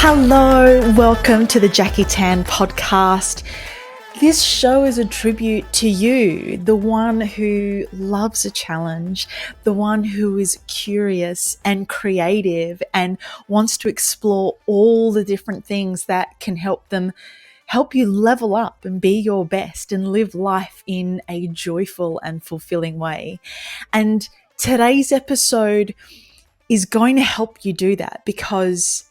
Hello, welcome to the Jackie Tan podcast. This show is a tribute to you, the one who loves a challenge, the one who is curious and creative and wants to explore all the different things that can help you level up and be your best and live life in a joyful and fulfilling way. And today's episode is going to help you do that because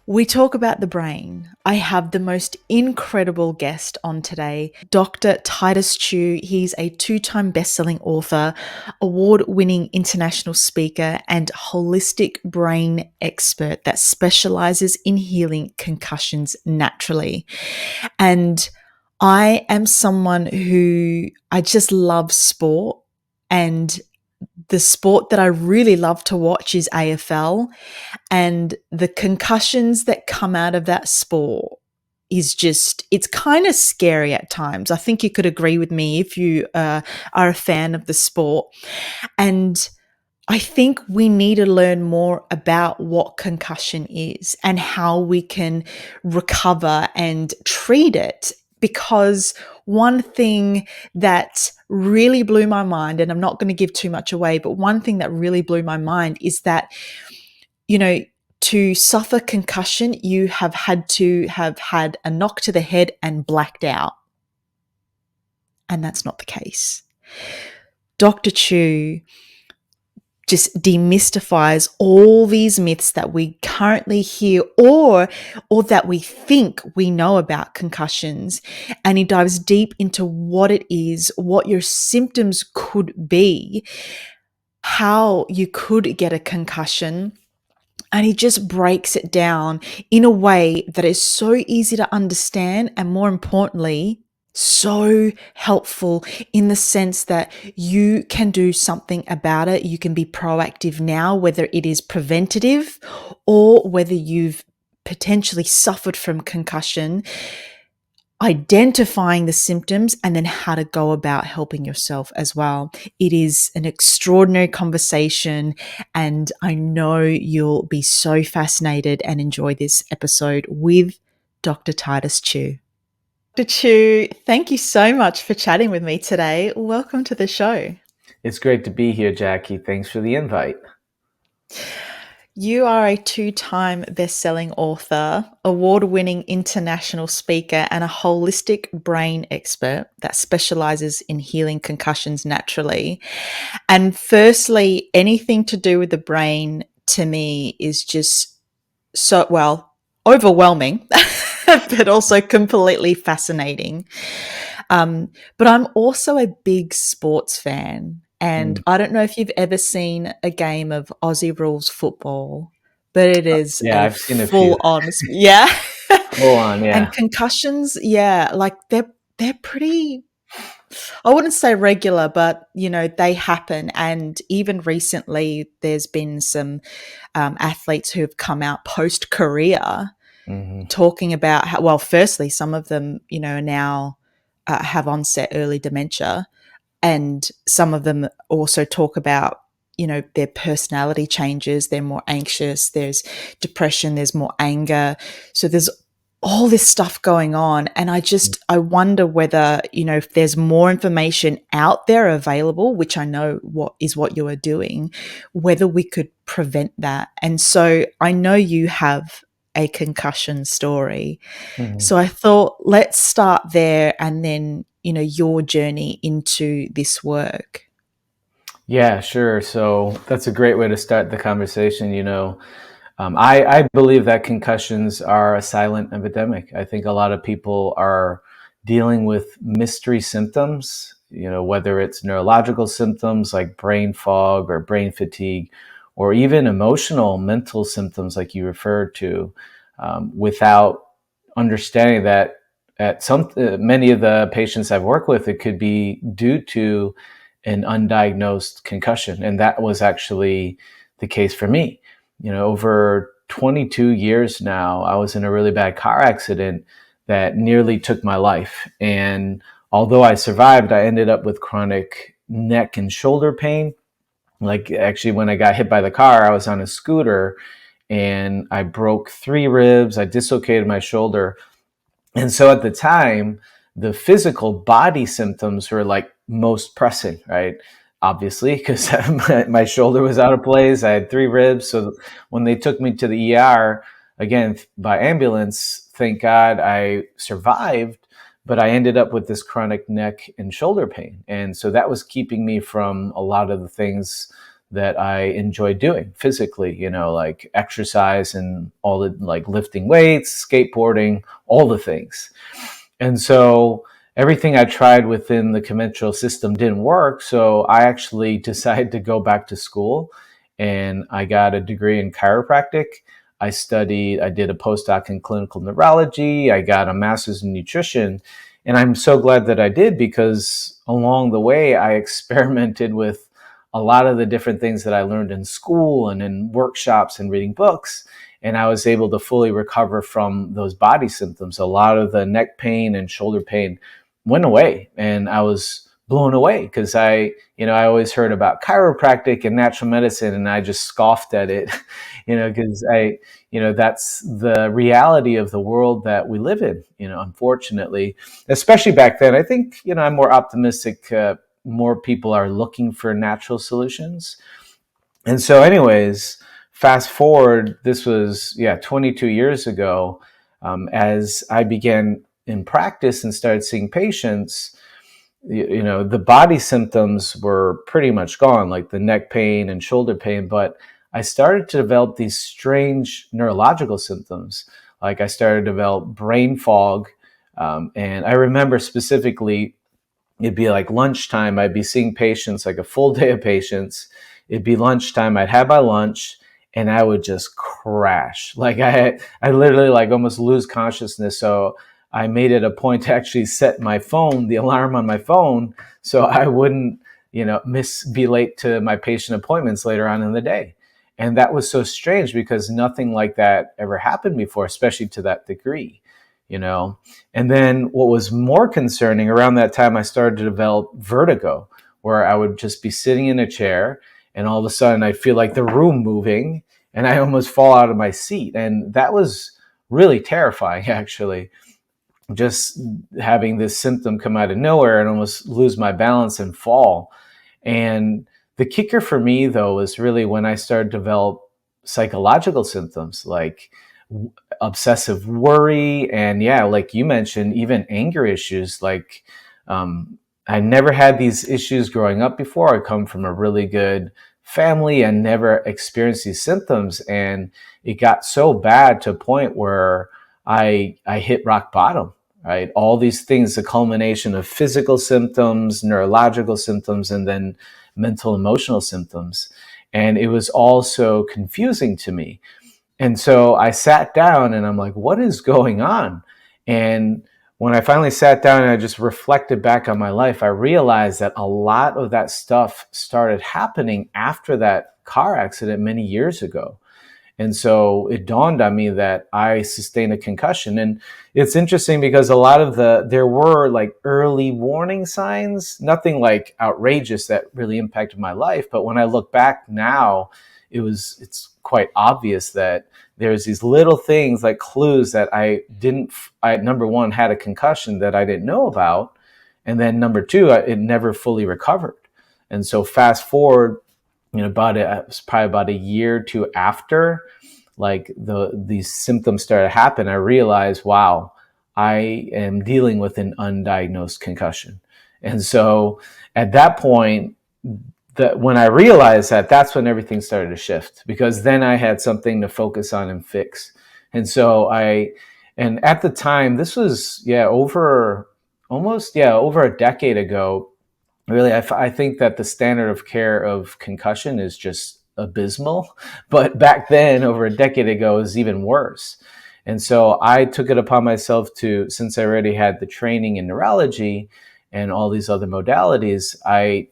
we talk about the brain. I have the most incredible guest on today, Dr. Titus Chiu. He's a 2-time best-selling author, award-winning international speaker, and holistic brain expert that specializes in healing concussions naturally. And I am someone who I just love sport, and the sport that I really love to watch is AFL, and the concussions that come out of that sport is it's kind of scary at times. I think you could agree with me if you are a fan of the sport. And I think we need to learn more about what concussion is and how we can recover and treat it. Because one thing that really blew my mind, and I'm not going to give too much away, but one thing that really blew my mind is that, to suffer concussion, you have had to have had a knock to the head and blacked out. And that's not the case. Dr. Chiu just demystifies all these myths that we currently hear or that we think we know about concussions. And he dives deep into what it is, what your symptoms could be, how you could get a concussion. And he just breaks it down in a way that is so easy to understand and, more importantly, so helpful in the sense that you can do something about it. You can be proactive now, whether it is preventative or whether you've potentially suffered from concussion, identifying the symptoms and then how to go about helping yourself as well. It is an extraordinary conversation, and I know you'll be so fascinated and enjoy this episode with Dr. Titus Chiu. Dr. Chiu, thank you so much for chatting with me today. Welcome to the show. It's great to be here, Jackie. Thanks for the invite. You are a 2-time best-selling author, award-winning international speaker, and a holistic brain expert that specializes in healing concussions naturally. And firstly, anything to do with the brain to me is just overwhelming, but also completely fascinating. But I'm also a big sports fan. And I don't know if you've ever seen a game of Aussie rules football, but it is I've seen a full few. on, yeah. Full on, yeah. And concussions, yeah, like they're pretty, I wouldn't say regular, but they happen. And even recently, there's been some athletes who have come out post-career talking about how, well, firstly, some of them, are now have onset early dementia. And some of them also talk about, their personality changes. They're more anxious. There's depression. There's more anger. So there's all this stuff going on. And I wonder whether, if there's more information out there available, which I know what you are doing, whether we could prevent that. And so I know you have a concussion story. So I thought, let's start there and then, your journey into this work. Yeah, sure. So that's a great way to start the conversation. I believe that concussions are a silent epidemic. I think a lot of people are dealing with mystery symptoms, whether it's neurological symptoms like brain fog or brain fatigue, or even mental symptoms like you referred to, without understanding that many of the patients I've worked with, it could be due to an undiagnosed concussion. And that was actually the case for me. Over 22 years now, I was in a really bad car accident that nearly took my life. And although I survived, I ended up with chronic neck and shoulder pain. Like, actually, when I got hit by the car, I was on a scooter and I broke 3 ribs. I dislocated my shoulder. And so at the time, the physical body symptoms were like most pressing, right? Obviously, because my shoulder was out of place. I had 3 ribs. So when they took me to the ER, again, by ambulance, thank God I survived, but I ended up with this chronic neck and shoulder pain. And so that was keeping me from a lot of the things that I enjoy doing physically, like exercise and all the like lifting weights, skateboarding, all the things. And so everything I tried within the conventional system didn't work. So I actually decided to go back to school, and I got a degree in chiropractic. I did a postdoc in clinical neurology. I got a master's in nutrition. And I'm so glad that I did, because along the way, I experimented with a lot of the different things that I learned in school and in workshops and reading books. And I was able to fully recover from those body symptoms. A lot of the neck pain and shoulder pain went away, and I was blown away, because I always heard about chiropractic and natural medicine, and I just scoffed at it, because that's the reality of the world that we live in, unfortunately, especially back then. I think, I'm more optimistic. More people are looking for natural solutions. And so anyways, fast forward, this was, 22 years ago, as I began in practice and started seeing patients, the body symptoms were pretty much gone, like the neck pain and shoulder pain, but I started to develop these strange neurological symptoms. Like I started to develop brain fog. And I remember specifically, it'd be like lunchtime. I'd be seeing patients, like a full day of patients. It'd be lunchtime. I'd have my lunch, and I would just crash. Like I literally like almost lose consciousness. So I made it a point to actually set my phone, the alarm on my phone, so I wouldn't, be late to my patient appointments later on in the day. And that was so strange, because nothing like that ever happened before, especially to that degree, And then what was more concerning, around that time, I started to develop vertigo, where I would just be sitting in a chair, and all of a sudden I feel like the room moving, and I almost fall out of my seat. And that was really terrifying, actually, just having this symptom come out of nowhere and almost lose my balance and fall. And the kicker for me, though, was really when I started to develop psychological symptoms like obsessive worry, and like you mentioned, even anger issues. Like I never had these issues growing up before. I come from a really good family and never experienced these symptoms, and it got so bad to a point where I hit rock bottom. Right, all these things, the culmination of physical symptoms, neurological symptoms, and then mental emotional symptoms. And it was all so confusing to me. And so I sat down, and I'm like, what is going on? And when I finally sat down and I just reflected back on my life, I realized that a lot of that stuff started happening after that car accident many years ago. And so it dawned on me that I sustained a concussion. And it's interesting, because there were like early warning signs, nothing like outrageous that really impacted my life. But when I look back now, it's quite obvious that there's these little things, like clues, that I number one, had a concussion that I didn't know about. And then number two, it never fully recovered. And so fast forward, it was probably about a year or two after, like these symptoms started to happen, I realized, wow, I am dealing with an undiagnosed concussion. And so at that point, when I realized that, that's when everything started to shift, because then I had something to focus on and fix. And so and at the time, this was over a decade ago. Really, I think that the standard of care of concussion is just abysmal. But back then, over a decade ago, it was even worse. And so I took it upon myself to, since I already had the training in neurology and all these other modalities, I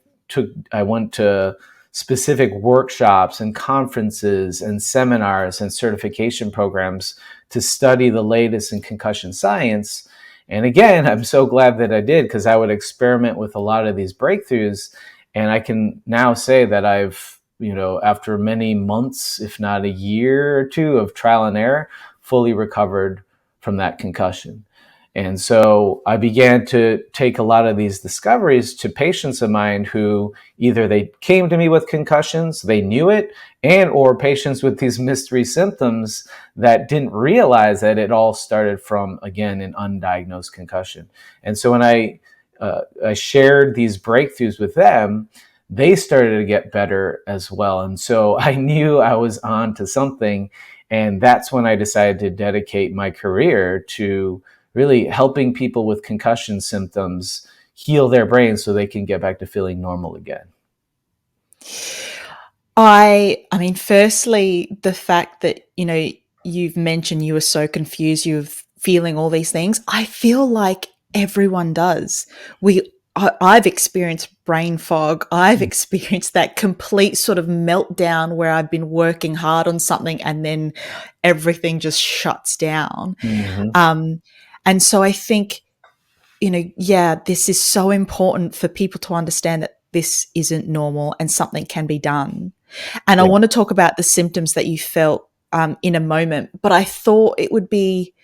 went to specific workshops and conferences and seminars and certification programs to study the latest in concussion science. And again, I'm so glad that I did, because I would experiment with a lot of these breakthroughs. And I can now say that I've after many months, if not a year or two of trial and error, fully recovered from that concussion. And so I began to take a lot of these discoveries to patients of mine who either they came to me with concussions, they knew it, and or patients with these mystery symptoms that didn't realize that it all started from, again, an undiagnosed concussion. And so when I shared these breakthroughs with them, they started to get better as well. And so I knew I was on to something. And that's when I decided to dedicate my career to really helping people with concussion symptoms heal their brains so they can get back to feeling normal again. I mean, firstly, the fact that, you've mentioned you were so confused, you were feeling all these things. I feel like everyone does. I've experienced brain fog. I've experienced that complete sort of meltdown where I've been working hard on something and then everything just shuts down. Mm-hmm. And so I think, this is so important for people to understand that this isn't normal and something can be done. And I Yeah. want to talk about the symptoms that you felt in a moment, but I thought it would be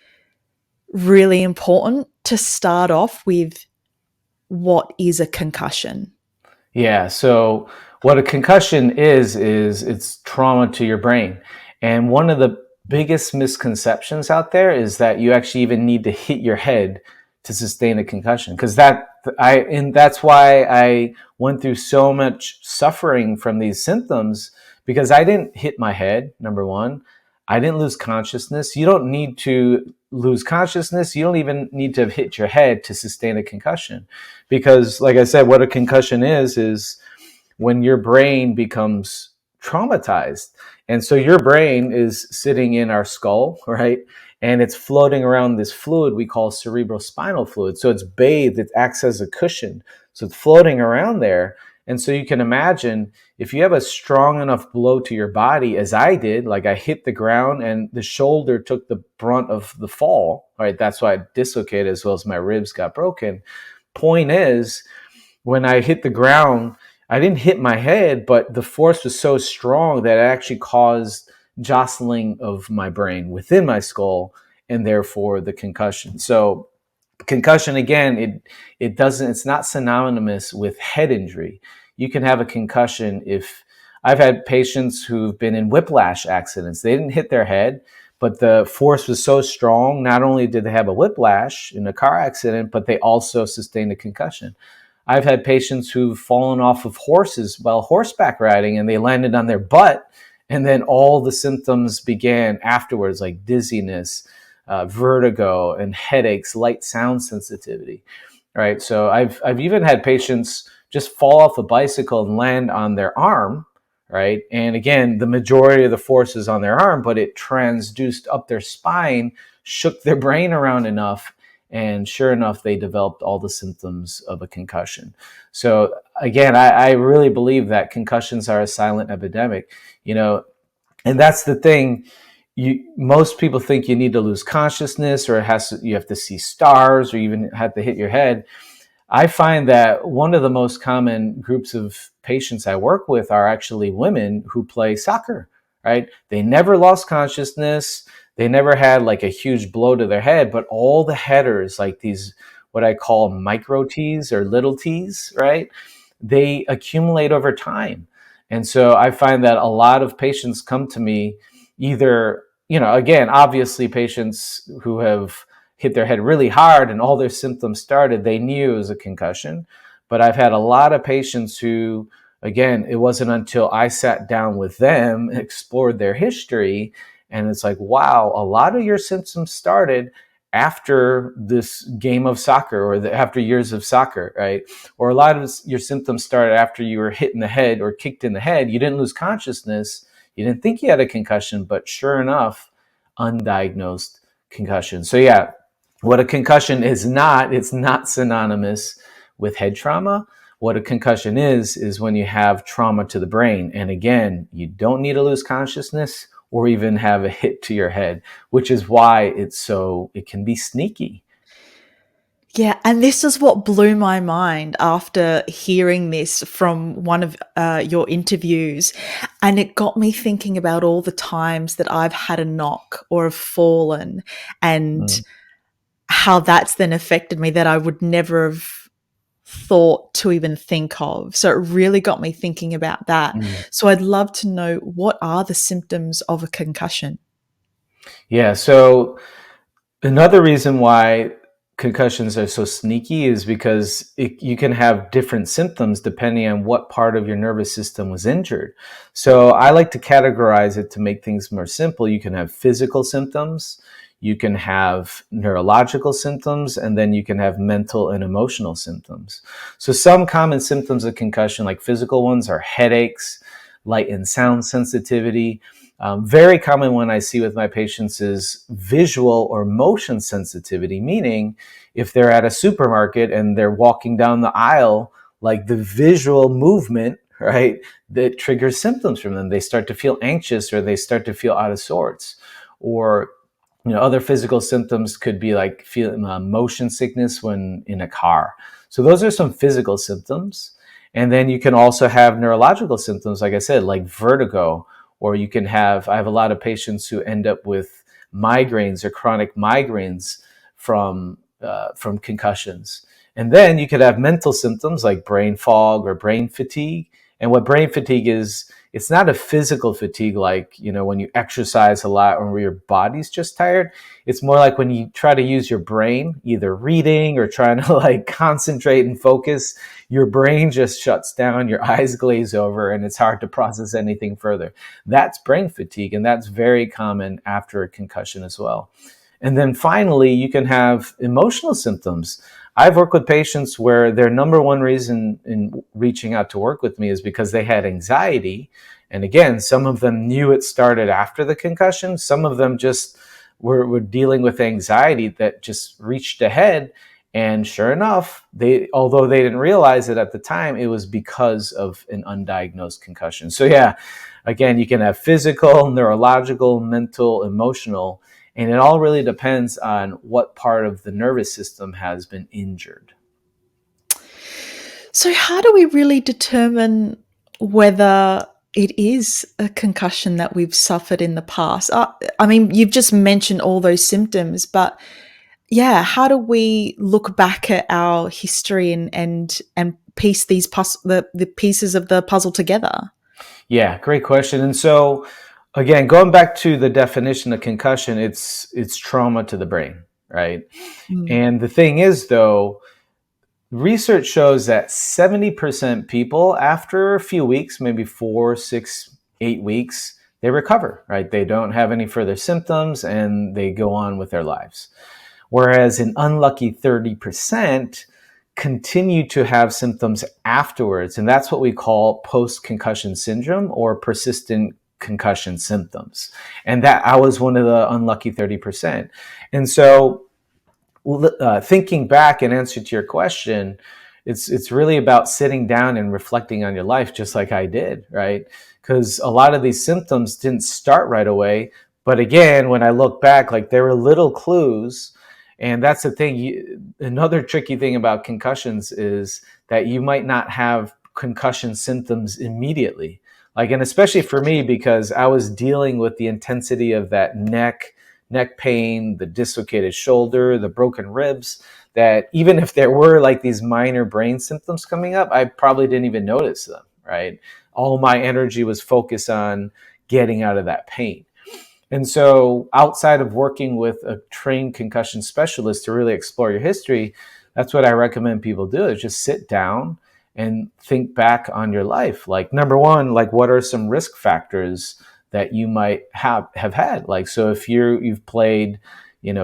really important to start off with what is a concussion? Yeah. So what a concussion is it's trauma to your brain. And one of the biggest misconceptions out there is that you actually even need to hit your head to sustain a concussion. And that's why I went through so much suffering from these symptoms, because I didn't hit my head, number one. I didn't lose consciousness. You don't need to lose consciousness. You don't even need to have hit your head to sustain a concussion. Because, like I said, what a concussion is when your brain becomes traumatized. And so your brain is sitting in our skull, right? And it's floating around this fluid we call cerebrospinal fluid. So it's bathed, it acts as a cushion. So it's floating around there. And so you can imagine if you have a strong enough blow to your body, as I did, like I hit the ground and the shoulder took the brunt of the fall, right? That's why I dislocated as well as my ribs got broken. Point is, when I hit the ground, I didn't hit my head, but the force was so strong that it actually caused jostling of my brain within my skull, and therefore the concussion. So concussion, again, it's not synonymous with head injury. You can have a concussion if I've had patients who've been in whiplash accidents. They didn't hit their head, but the force was so strong. Not only did they have a whiplash in a car accident, but they also sustained a concussion. I've had patients who've fallen off of horses while horseback riding and they landed on their butt, and then all the symptoms began afterwards, like dizziness, vertigo, and headaches, light sound sensitivity. Right. So I've even had patients just fall off a bicycle and land on their arm. Right. And again, the majority of the force is on their arm, but it transduced up their spine, shook their brain around enough. And sure enough, they developed all the symptoms of a concussion. So again, I really believe that concussions are a silent epidemic, and that's the thing. Most people think you need to lose consciousness, or you have to see stars, or even have to hit your head. I find that one of the most common groups of patients I work with are actually women who play soccer, right? They never lost consciousness. They never had like a huge blow to their head, but all the headers, like these, what I call micro T's or little T's, right? They accumulate over time. And so I find that a lot of patients come to me either, again, obviously patients who have hit their head really hard and all their symptoms started, they knew it was a concussion. But I've had a lot of patients who, again, it wasn't until I sat down with them, explored their history, and it's like, wow, a lot of your symptoms started after this game of soccer, or after years of soccer, right? Or a lot of your symptoms started after you were hit in the head or kicked in the head. You didn't lose consciousness. You didn't think you had a concussion, but sure enough, undiagnosed concussion. So yeah, what a concussion is not, it's not synonymous with head trauma. What a concussion is when you have trauma to the brain. And again, you don't need to lose consciousness or even have a hit to your head, which is why it can be sneaky. Yeah, and this is what blew my mind after hearing this from one of your interviews. And it got me thinking about all the times that I've had a knock or have fallen and Mm, how that's then affected me that I would never have thought to even think of. So it really got me thinking about that. mm. So I'd love to know, what are the symptoms of a concussion? Yeah. So another reason why concussions are so sneaky is because you can have different symptoms depending on what part of your nervous system was injured. So I like to categorize it to make things more simple. You can have physical symptoms, you can have neurological symptoms, and then you can have mental and emotional symptoms. So some common symptoms of concussion, like physical ones, are headaches, light and sound sensitivity. Very common one I see with my patients is visual or motion sensitivity, meaning if they're at a supermarket and they're walking down the aisle, like the visual movement, right, that triggers symptoms from them. They start to feel anxious or they start to feel out of sorts. Or other physical symptoms could be like feeling motion sickness when in a car. So those are some physical symptoms. And then you can also have neurological symptoms, like I said, like vertigo, or I have a lot of patients who end up with migraines or chronic migraines from concussions. And then you could have mental symptoms like brain fog or brain fatigue. And what brain fatigue is, it's not a physical fatigue like, when you exercise a lot or where your body's just tired. It's more like when you try to use your brain, either reading or trying to like concentrate and focus, your brain just shuts down, your eyes glaze over, and it's hard to process anything further. That's brain fatigue, and that's very common after a concussion as well. And then finally, you can have emotional symptoms. I've worked with patients where their number one reason in reaching out to work with me is because they had anxiety. And again, some of them knew it started after the concussion. Some of them just were dealing with anxiety that just reached ahead. And sure enough, although they didn't realize it at the time, it was because of an undiagnosed concussion. So yeah, again, you can have physical, neurological, mental, emotional, and it all really depends on what part of the nervous system has been injured. So, how do we really determine whether it is a concussion that we've suffered in the past? I mean, you've just mentioned all those symptoms, but yeah, how do we look back at our history and piece the pieces of the puzzle together? Yeah, great question. And so, again, going back to the definition of concussion, it's trauma to the brain, right? Mm. And the thing is, though, research shows that 70% people, after a few weeks, maybe 4, 6, 8 weeks, they recover, right? They don't have any further symptoms and they go on with their lives. Whereas an unlucky 30% continue to have symptoms afterwards. And that's what we call post-concussion syndrome or persistent concussion symptoms. And that I was one of the unlucky 30%. And so thinking back in answer to your question, it's really about sitting down and reflecting on your life, just like I did, right? Because a lot of these symptoms didn't start right away, but again, when I look back, like there were little clues, and that's the thing. Another tricky thing about concussions is that you might not have concussion symptoms immediately, like, and especially for me because I was dealing with the intensity of that neck pain, the dislocated shoulder, the broken ribs, that even if there were like these minor brain symptoms coming up, I probably didn't even notice them, right? All my energy was focused on getting out of that pain. And so, outside of working with a trained concussion specialist to really explore your history, that's what I recommend people do is just sit down and think back on your life. Like, number one, like what are some risk factors that you might have had? Like, so if you've played,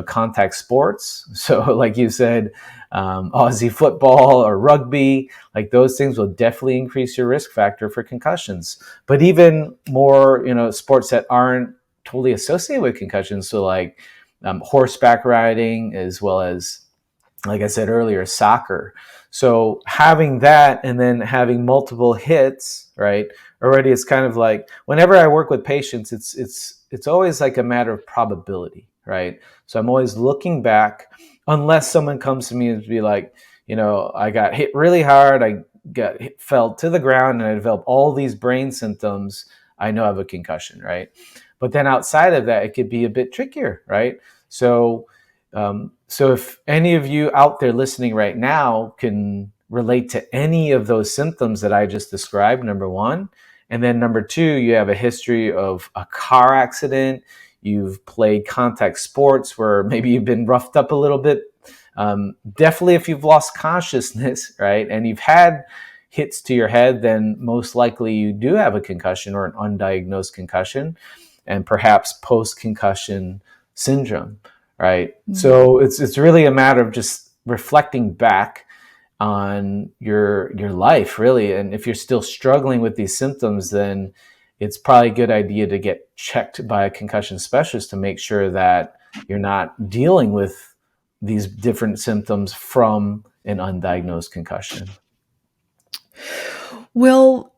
contact sports, so like you said, Aussie football or rugby, like those things will definitely increase your risk factor for concussions. But even more, sports that aren't totally associated with concussions. So like horseback riding, as well as, like I said earlier, soccer. So having that and then having multiple hits, right? Already it's kind of like whenever I work with patients, it's always like a matter of probability, right? So I'm always looking back, unless someone comes to me and be like, I got hit really hard, fell to the ground, and I developed all these brain symptoms. I know I have a concussion, right? But then outside of that, it could be a bit trickier, right? So if any of you out there listening right now can relate to any of those symptoms that I just described, number one, and then number two, you have a history of a car accident, you've played contact sports where maybe you've been roughed up a little bit. Definitely if you've lost consciousness, right, and you've had hits to your head, then most likely you do have a concussion or an undiagnosed concussion, and perhaps post-concussion syndrome, right? So it's really a matter of just reflecting back on your life, really. And if you're still struggling with these symptoms, then it's probably a good idea to get checked by a concussion specialist to make sure that you're not dealing with these different symptoms from an undiagnosed concussion. Well,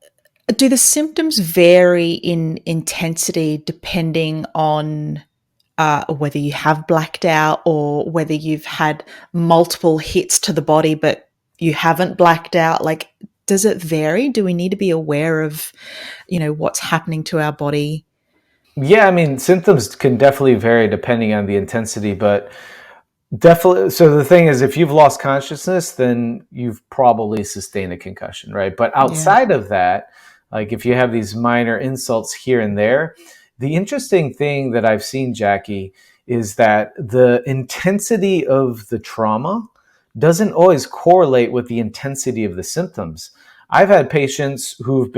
do the symptoms vary in intensity depending on whether you have blacked out or whether you've had multiple hits to the body but you haven't blacked out? Like, does it vary? Do we need to be aware of, what's happening to our body? Yeah, I mean, symptoms can definitely vary depending on the intensity, but definitely. So the thing is, if you've lost consciousness, then you've probably sustained a concussion, right? But Yeah. outside of that, like if you have these minor insults here and there, the interesting thing that I've seen, Jackie, is that the intensity of the trauma doesn't always correlate with the intensity of the symptoms. I've had patients who've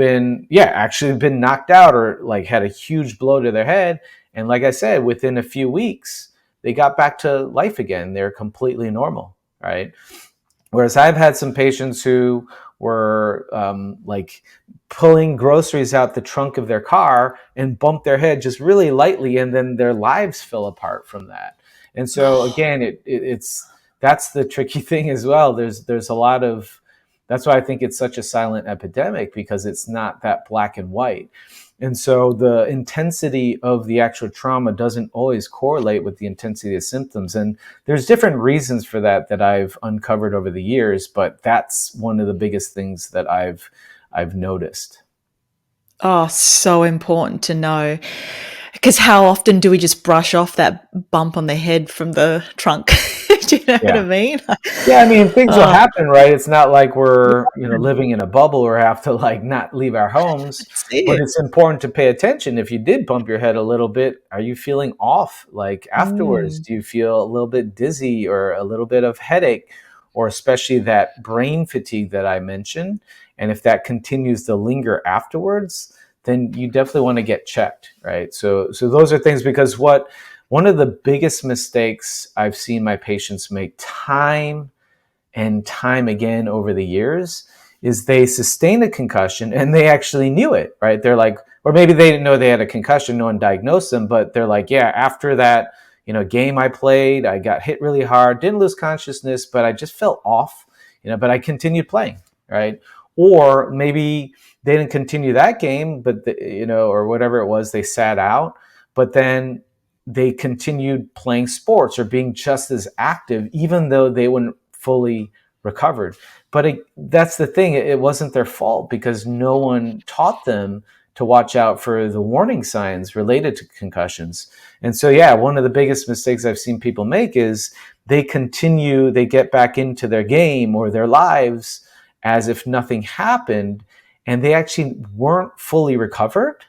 actually been knocked out or like had a huge blow to their head. And like I said, within a few weeks, they got back to life again. They're completely normal, right? Whereas I've had some patients who were like pulling groceries out the trunk of their car and bumped their head just really lightly, and then their lives fell apart from that. And so again, it's that's the tricky thing as well. There's a lot of that's why I think it's such a silent epidemic, because it's not that black and white. And so the intensity of the actual trauma doesn't always correlate with the intensity of symptoms. And there's different reasons for that I've uncovered over the years, but that's one of the biggest things that I've noticed. Oh, so important to know. Because how often do we just brush off that bump on the head from the trunk? Do you know what I Yeah. mean? Yeah, I mean, things will Oh, happen, right? It's not like we're, living in a bubble or have to like not leave our homes, that's but it. it's important to pay attention. If you did bump your head a little bit, are you feeling off like afterwards? Mm. Do you feel a little bit dizzy or a little bit of headache, or especially that brain fatigue that I mentioned? And if that continues to linger afterwards, then you definitely want to get checked, right? So those are things, because one of the biggest mistakes I've seen my patients make time and time again over the years is they sustained a concussion and they actually knew it, right? They're like, or maybe they didn't know they had a concussion, no one diagnosed them, but they're like, yeah, after that, game I played, I got hit really hard, didn't lose consciousness, but I just felt off, but I continued playing, right? Or maybe they didn't continue that game, but or whatever it was, they sat out, but then they continued playing sports or being just as active, even though they weren't fully recovered. But that's the thing, it wasn't their fault, because no one taught them to watch out for the warning signs related to concussions. And so, yeah, one of the biggest mistakes I've seen people make is they get back into their game or their lives as if nothing happened, and they actually weren't fully recovered.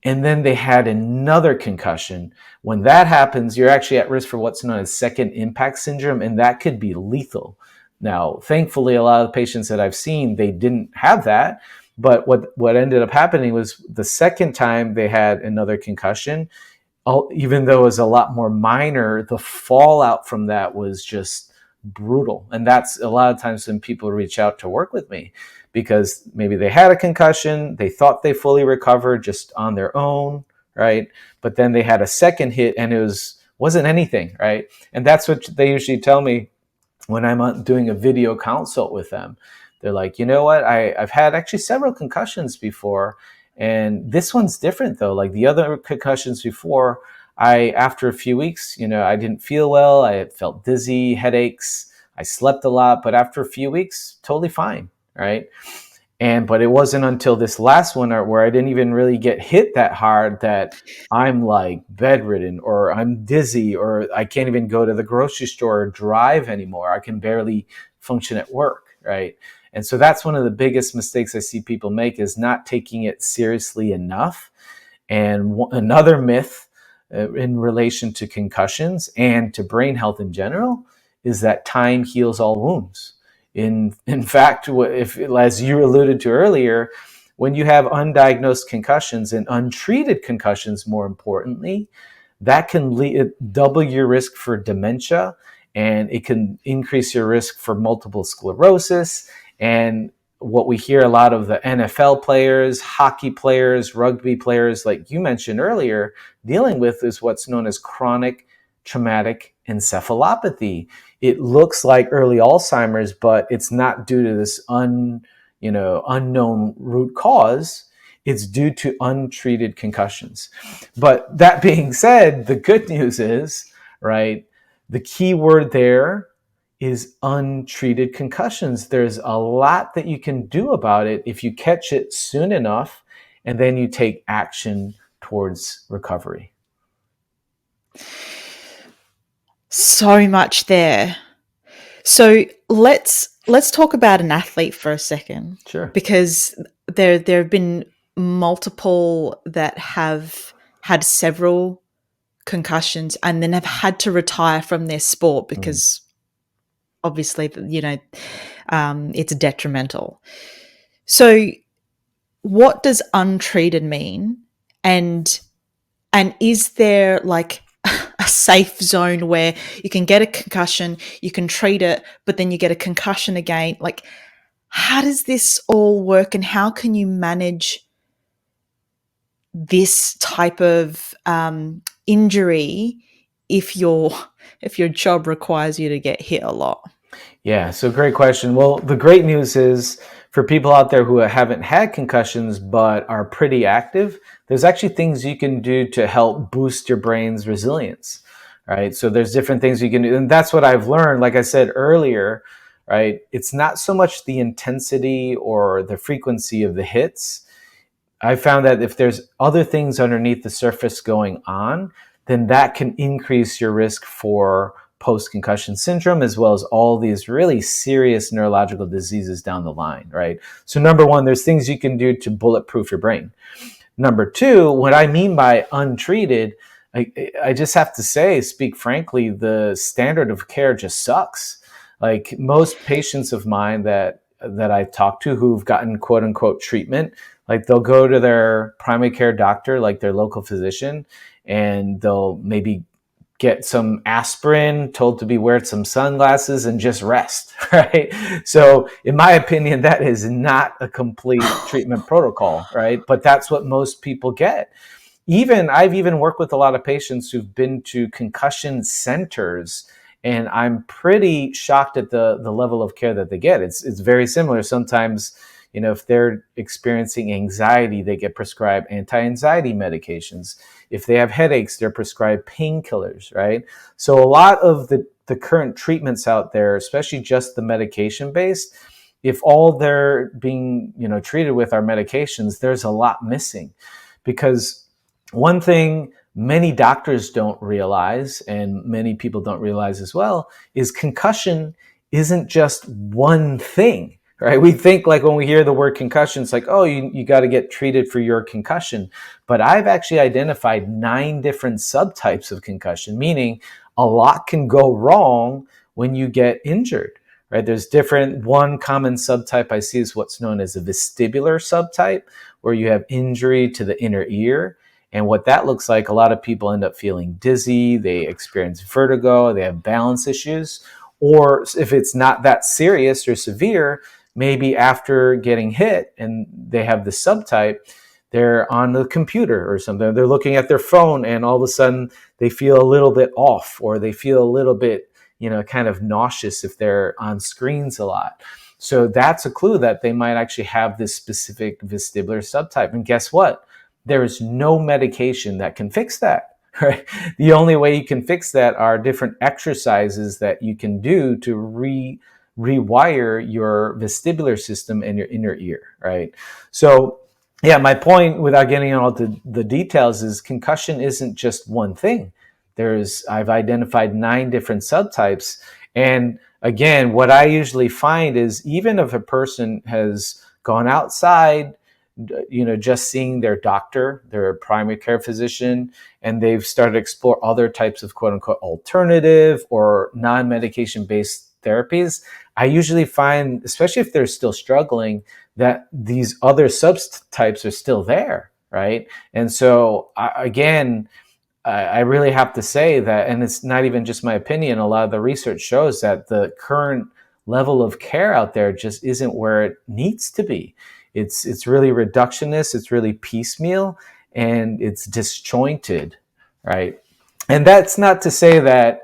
And then they had another concussion. When that happens, you're actually at risk for what's known as second impact syndrome, and that could be lethal. Now, thankfully, a lot of the patients that I've seen, they didn't have that. But what ended up happening was the second time they had another concussion, even though it was a lot more minor, the fallout from that was just brutal. And that's a lot of times when people reach out to work with me, because maybe they had a concussion, they thought they fully recovered just on their own, right? But then they had a second hit and wasn't anything, right? And that's what they usually tell me when I'm doing a video consult with them. They're like, you know what? I've had actually several concussions before, and this one's different though. Like the other concussions before, after a few weeks, I didn't feel well. I felt dizzy, headaches. I slept a lot, but after a few weeks, totally fine, right? But it wasn't until this last one where I didn't even really get hit that hard that I'm like bedridden, or I'm dizzy, or I can't even go to the grocery store or drive anymore. I can barely function at work, right? And so that's one of the biggest mistakes I see people make, is not taking it seriously enough. And another myth in relation to concussions and to brain health in general is that time heals all wounds. In fact, if, as you alluded to earlier, when you have undiagnosed concussions and untreated concussions, more importantly, that can double your risk for dementia, and it can increase your risk for multiple sclerosis. And what we hear a lot of the NFL players, hockey players, rugby players, like you mentioned earlier, dealing with is what's known as chronic traumatic encephalopathy. It looks like early Alzheimer's, but it's not due to this unknown root cause. It's due to untreated concussions. But that being said, the good news is, right, the key word there is untreated concussions. There's a lot that you can do about it if you catch it soon enough and then you take action towards recovery. So much there. So let's talk about an athlete for a second. Sure. Because there have been multiple that have had several concussions and then have had to retire from their sport because obviously, it's detrimental. So what does untreated mean? And is there like a safe zone where you can get a concussion, you can treat it, but then you get a concussion again? Like, how does this all work, and how can you manage this type of injury if your job requires you to get hit a lot? Yeah, so great question. Well, the great news is for people out there who haven't had concussions but are pretty active, there's actually things you can do to help boost your brain's resilience, right? So there's different things you can do. And that's what I've learned. Like I said earlier, right? It's not so much the intensity or the frequency of the hits. I found that if there's other things underneath the surface going on, then that can increase your risk for post-concussion syndrome, as well as all these really serious neurological diseases down the line, right? So number one, there's things you can do to bulletproof your brain. Number two, what I mean by untreated, I just have to say, speak frankly, the standard of care just sucks. Like most patients of mine that I talk to who've gotten quote unquote treatment, like they'll go to their primary care doctor, like their local physician, and they'll maybe get some aspirin, told to be wearing some sunglasses and just rest, right? So in my opinion, that is not a complete treatment protocol, right? But that's what most people get. I've even worked with a lot of patients who've been to concussion centers, and I'm pretty shocked at the level of care that they get. It's very similar. Sometimes, if they're experiencing anxiety, they get prescribed anti-anxiety medications. If they have headaches, they're prescribed painkillers, right? So a lot of the current treatments out there, especially just the medication-based, if all they're being, treated with are medications, there's a lot missing. Because one thing many doctors don't realize, and many people don't realize as well, is concussion isn't just one thing. Right? We think like when we hear the word concussion, it's like, oh, you got to get treated for your concussion. But I've actually identified 9 different subtypes of concussion, meaning a lot can go wrong when you get injured. Right? There's one common subtype I see is what's known as a vestibular subtype, where you have injury to the inner ear. And what that looks like, a lot of people end up feeling dizzy, they experience vertigo, they have balance issues. Or if it's not that serious or severe, maybe after getting hit and they have the subtype, they're on the computer or something. They're looking at their phone and all of a sudden they feel a little bit off, or they feel a little bit, kind of nauseous if they're on screens a lot. So that's a clue that they might actually have this specific vestibular subtype. And guess what? There is no medication that can fix that. right? The only way you can fix that are different exercises that you can do to rewire your vestibular system and your inner ear, right? So, yeah, my point, without getting into all the details, is concussion isn't just one thing. I've identified 9 different subtypes. And again, what I usually find is, even if a person has gone outside, just seeing their doctor, their primary care physician, and they've started to explore other types of quote unquote alternative or non-medication based therapies, I usually find, especially if they're still struggling, that these other subtypes are still there, right? And so, again, I really have to say that, and it's not even just my opinion, a lot of the research shows that the current level of care out there just isn't where it needs to be. It's really reductionist, it's really piecemeal, and it's disjointed, right? And that's not to say that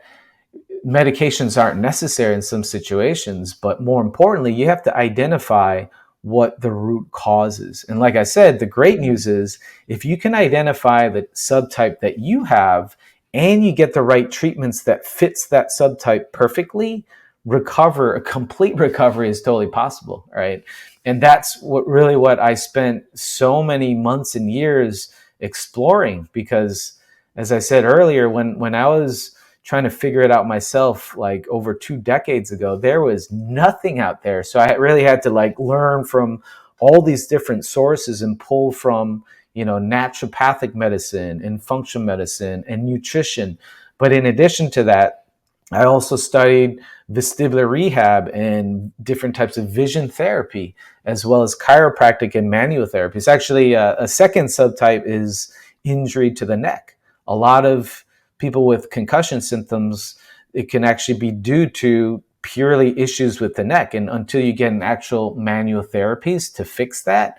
medications aren't necessary in some situations, but more importantly, you have to identify what the root cause is. And like I said, the great news is, if you can identify the subtype that you have and you get the right treatments that fits that subtype perfectly, a complete recovery is totally possible, right? And that's what I spent so many months and years exploring, because as I said earlier, when I was trying to figure it out myself, like over 2 decades ago, there was nothing out there. So I really had to learn from all these different sources and pull from, naturopathic medicine and functional medicine and nutrition. But in addition to that, I also studied vestibular rehab and different types of vision therapy, as well as chiropractic and manual therapy. It's actually a second subtype is injury to the neck. A lot of people with concussion symptoms, it can actually be due to purely issues with the neck. And until you get an actual manual therapies to fix that,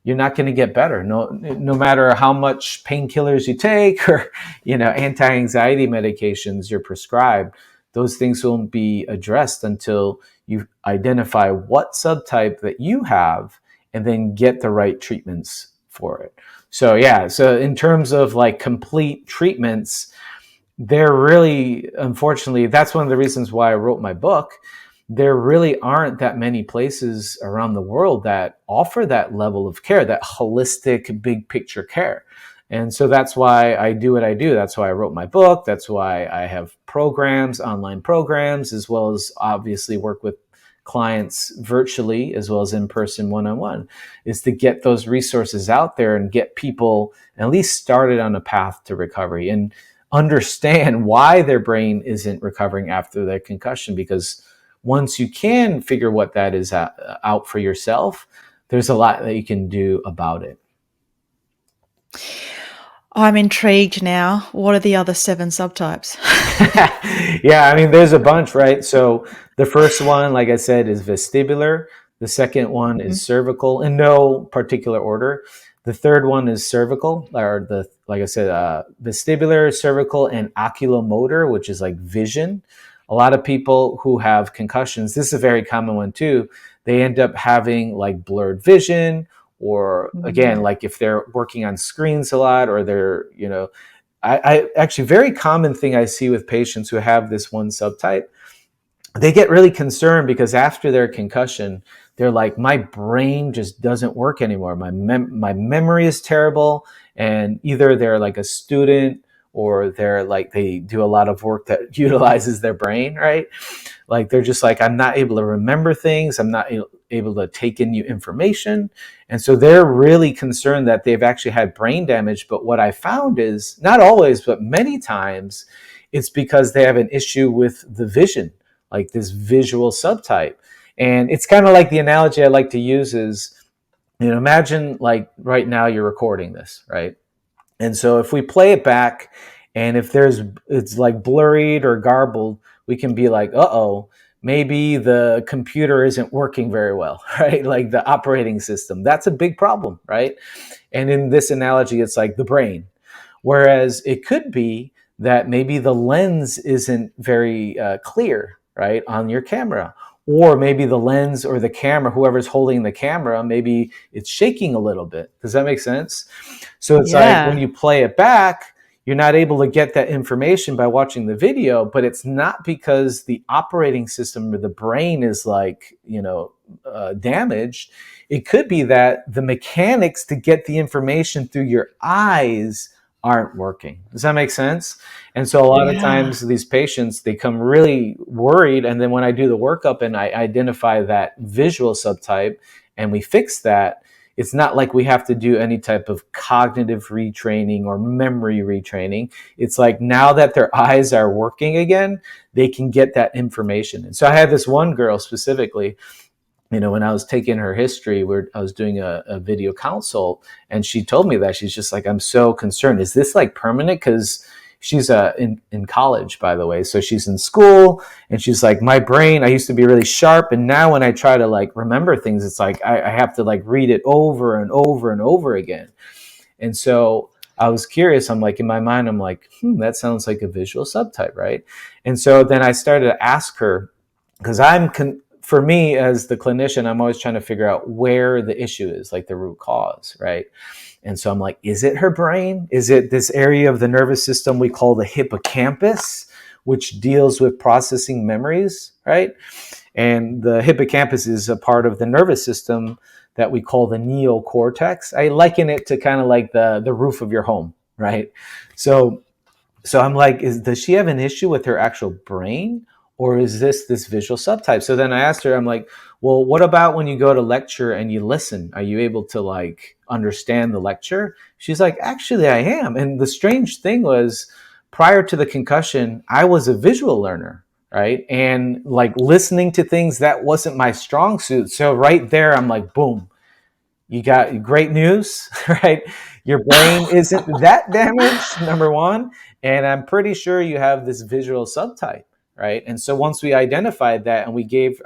you're not going to get better. No matter how much painkillers you take or, anti-anxiety medications you're prescribed, those things won't be addressed until you identify what subtype that you have and then get the right treatments for it. So yeah, so in terms of complete treatments, there really, unfortunately, that's one of the reasons why I wrote my book. There really aren't that many places around the world that offer that level of care, that holistic, big picture care. And so that's why I do what I do. That's why I wrote my book. That's why I have programs, online programs, as well as obviously work with clients virtually as well as in person one-on-one, is to get those resources out there and get people at least started on a path to recovery and understand why their brain isn't recovering after their concussion. Because once you can figure what that is out for yourself, there's a lot that you can do about it. I'm intrigued now. What are the other 7 subtypes? Yeah, I mean, there's a bunch, right? So the first one, like I said, is vestibular. The second one is cervical, in no particular order. The third one is cervical, or like I said, vestibular, cervical, and oculomotor, which is like vision. A lot of people who have concussions, this is a very common one too, they end up having blurred vision, or again, if they're working on screens a lot, or they're, I actually, very common thing I see with patients who have this one subtype, they get really concerned because after their concussion, they're like, my brain just doesn't work anymore. My memory is terrible. And either they're like a student, or they do a lot of work that utilizes their brain, right? They're just I'm not able to remember things. I'm not able to take in new information. And so they're really concerned that they've actually had brain damage. But what I found is, not always, but many times, it's because they have an issue with the vision, this visual subtype. And it's kind of like the analogy I like to use is, imagine right now you're recording this, right? And so if we play it back, and if it's blurred or garbled, we can be like, uh-oh, maybe the computer isn't working very well, right? The operating system. That's a big problem, right? And in this analogy, it's like the brain. Whereas it could be that maybe the lens isn't very clear, right, on your camera. Or maybe the lens or the camera, whoever's holding the camera, maybe it's shaking a little bit. Does that make sense? So it's when you play it back, you're not able to get that information by watching the video, but it's not because the operating system or the brain is like, damaged. It could be that the mechanics to get the information through your eyes aren't working. Does that make sense? And so a lot of Yeah. times these patients, they come really worried. And then when I do the workup and I identify that visual subtype and we fix that, it's not like we have to do any type of cognitive retraining or memory retraining. It's like now that their eyes are working again, they can get that information. And so I had this one girl specifically, when I was taking her history, where I was doing a video consult, and she told me that she's just like, I'm so concerned. Is this like permanent? Because she's in college, by the way. So she's in school, and she's like, my brain, I used to be really sharp. And now when I try to like remember things, it's like I have to like read it over and over and over again. And so I was curious. I'm like, in my mind, I'm like, that sounds like a visual subtype, right? And so then I started to ask her, because for me as the clinician, I'm always trying to figure out where the issue is, like the root cause, right? And so I'm like, is it her brain? Is it this area of the nervous system we call the hippocampus, which deals with processing memories, right? And the hippocampus is a part of the nervous system that we call the neocortex. I liken it to kind of like the roof of your home, right? So I'm like, does she have an issue with her actual brain? Or is this visual subtype? So then I asked her, I'm like, well, what about when you go to lecture and you listen? Are you able to like understand the lecture? She's like, actually, I am. And the strange thing was, prior to the concussion, I was a visual learner, right? And like listening to things, that wasn't my strong suit. So right there, I'm like, boom, you got great news, right? Your brain isn't that damaged, number one. And I'm pretty sure you have this visual subtype, right? And so once we identified that, and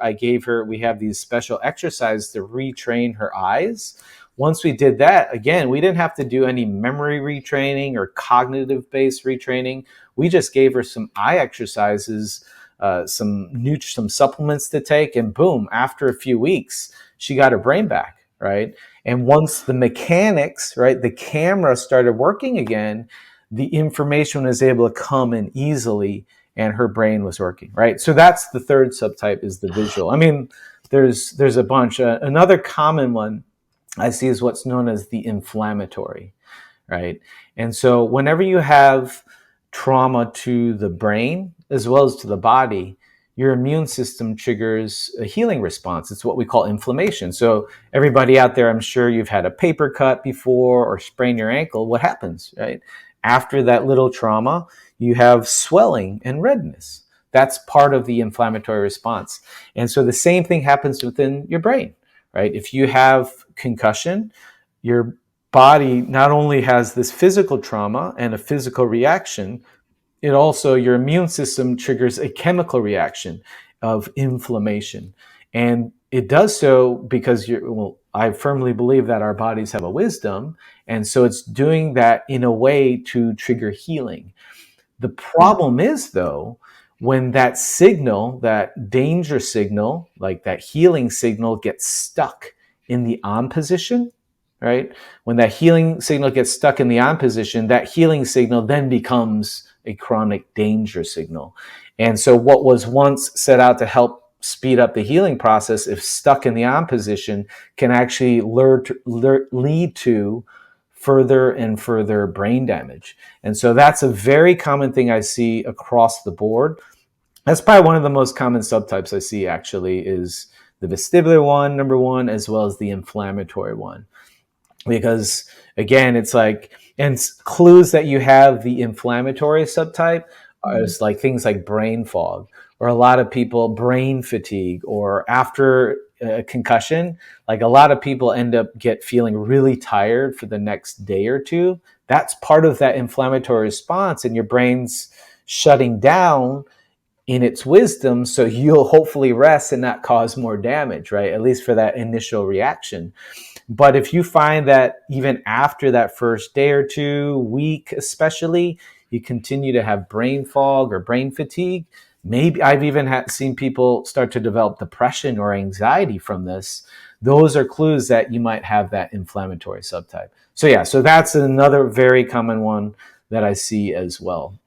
I gave her, we have these special exercises to retrain her eyes. Once we did that, again, we didn't have to do any memory retraining or cognitive based retraining. We just gave her some eye exercises, some supplements to take, and boom, after a few weeks, she got her brain back, right? And once the mechanics, right, the camera started working again, the information was able to come in easily, and her brain was working, right? So that's the third subtype, is the visual. I mean, there's a bunch. Another common one I see is what's known as the inflammatory, right? And so whenever you have trauma to the brain as well as to the body, your immune system triggers a healing response. It's what we call inflammation. So everybody out there, I'm sure you've had a paper cut before or sprain your ankle. What happens, right? After that little trauma, you have swelling and redness. That's part of the inflammatory response. And so the same thing happens within your brain, right? If you have concussion, your body not only has this physical trauma and a physical reaction, it also, your immune system triggers a chemical reaction of inflammation. And it does so because I firmly believe that our bodies have a wisdom. And so it's doing that in a way to trigger healing. The problem is, though, when that signal, that danger signal, like that healing signal, gets stuck in the on position, right? When that healing signal gets stuck in the on position, that healing signal then becomes a chronic danger signal. And so what was once set out to help speed up the healing process, if stuck in the on position, can actually lead to further and further brain damage. And so that's a very common thing I see across the board. That's probably one of the most common subtypes I see, actually, is the vestibular one, number one, as well as the inflammatory one. Because again, it's like, and clues that you have the inflammatory subtype is like things like brain fog, or a lot of people brain fatigue, or after a concussion, like a lot of people end up feeling really tired for the next day or two. That's part of that inflammatory response, and your brain's shutting down in its wisdom, so you'll hopefully rest and not cause more damage, right? At least for that initial reaction. But if you find that even after that first day or two, week especially, you continue to have brain fog or brain fatigue, maybe I've even seen people start to develop depression or anxiety from this. Those are clues that you might have that inflammatory subtype. So yeah, so that's another very common one. that I see as well.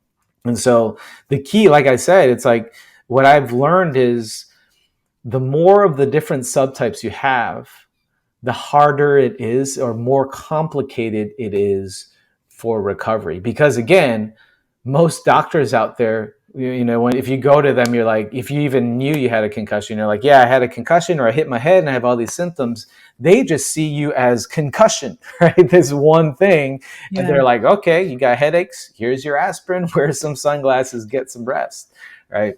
And so the key, like I said, it's like what I've learned is the more of the different subtypes you have, the harder it is or more complicated it is for recovery. Because again, most doctors out there, when if you go to them, you're like, if you even knew you had a concussion, you're like, yeah, I had a concussion or I hit my head and I have all these symptoms. They just see you as concussion, right? This one thing. And Yeah. they're like, okay, you got headaches. Here's your aspirin. Wear some sunglasses, get some rest, right?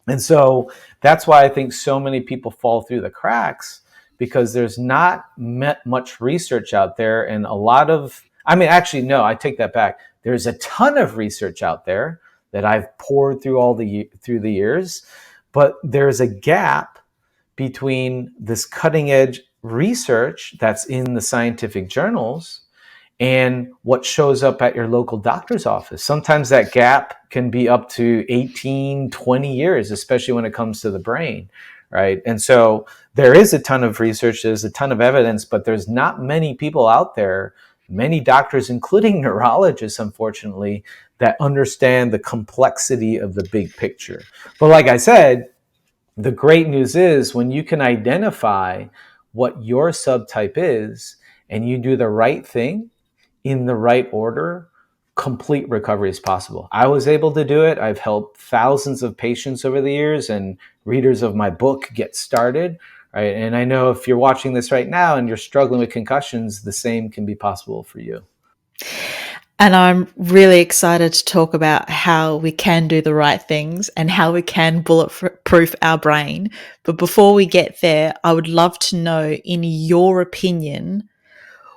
And so that's why I think so many people fall through the cracks, because there's not much research out there. And a lot of, actually, no, I take that back. There's a ton of research out there that I've poured through the years, but there's a gap between this cutting edge research that's in the scientific journals and what shows up at your local doctor's office. Sometimes that gap can be up to 18, 20 years, especially when it comes to the brain, right? And so there is a ton of research, there's a ton of evidence, but there's not many people out there, many doctors, including neurologists, unfortunately, that understand the complexity of the big picture. But like I said, the great news is when you can identify what your subtype is and you do the right thing, in the right order, complete recovery is possible. I was able to do it. I've helped thousands of patients over the years, and readers of my book get started, right? And I know if you're watching this right now and you're struggling with concussions, the same can be possible for you. And I'm really excited to talk about how we can do the right things and how we can bulletproof our brain. But before we get there, I would love to know, in your opinion,